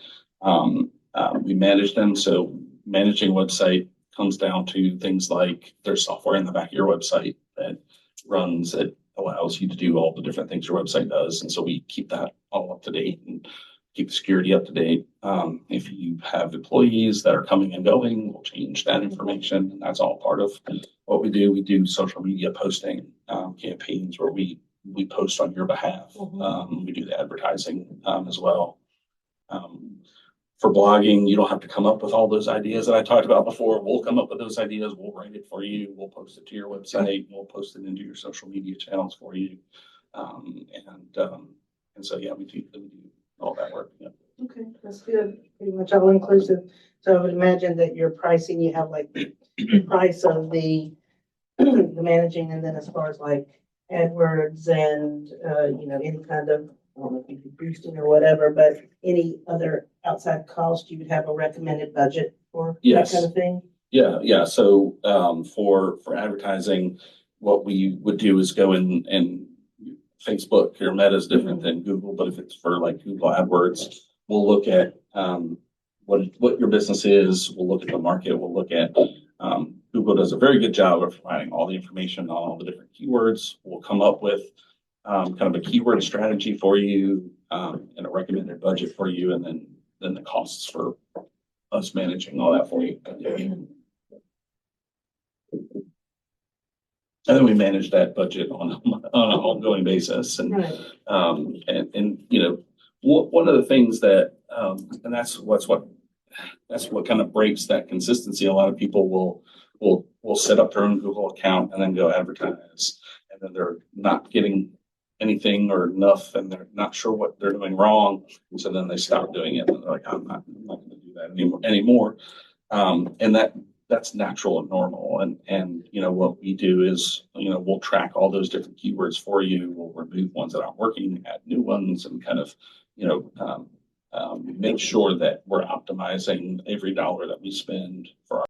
manage them. So managing website comes down to things like there's software in the back of your website that runs, it allows you to do all the different things your website does. And so we keep that all up to date and keep the security up to date. If you have employees that are coming and going, we'll change that information. And that's all part of what we do. We do social media posting campaigns where we post on your behalf. We do the advertising as well. For blogging, you don't have to come up with all those ideas that I talked about before. We'll come up with those ideas. We'll write it for you. We'll post it to your website. We'll post it into your social media channels for you. And so, yeah, we do all that work. Yeah. Okay, that's good. Pretty much all inclusive. So I would imagine that your pricing, you have like the price of the managing, and then as far as like AdWords and any kind of, I don't know if you could boosting or whatever, but any other outside cost, you would have a recommended budget for Yes. that kind of thing? Yeah. So for advertising, what we would do is go in and Facebook or Meta is different than Google, but if it's for like Google AdWords, we'll look at what your business is. We'll look at the market. We'll look at Google does a very good job of providing all the information on all the different keywords. We'll come up with kind of a keyword strategy for you and a recommended budget for you, and then the costs for us managing all that for you. And then we manage that budget on an ongoing basis. And, Right. One of the things that, and that's what kind of breaks that consistency. A lot of people will set up their own Google account and then go advertise, and then they're not getting anything or enough, and they're not sure what they're doing wrong. And so then they stop doing it, and they're like, I'm not going to do that anymore. And that's natural and normal. And what we do is, we'll track all those different keywords for you. We'll remove ones that aren't working, add new ones, and kind of, make sure that we're optimizing every dollar that we spend for our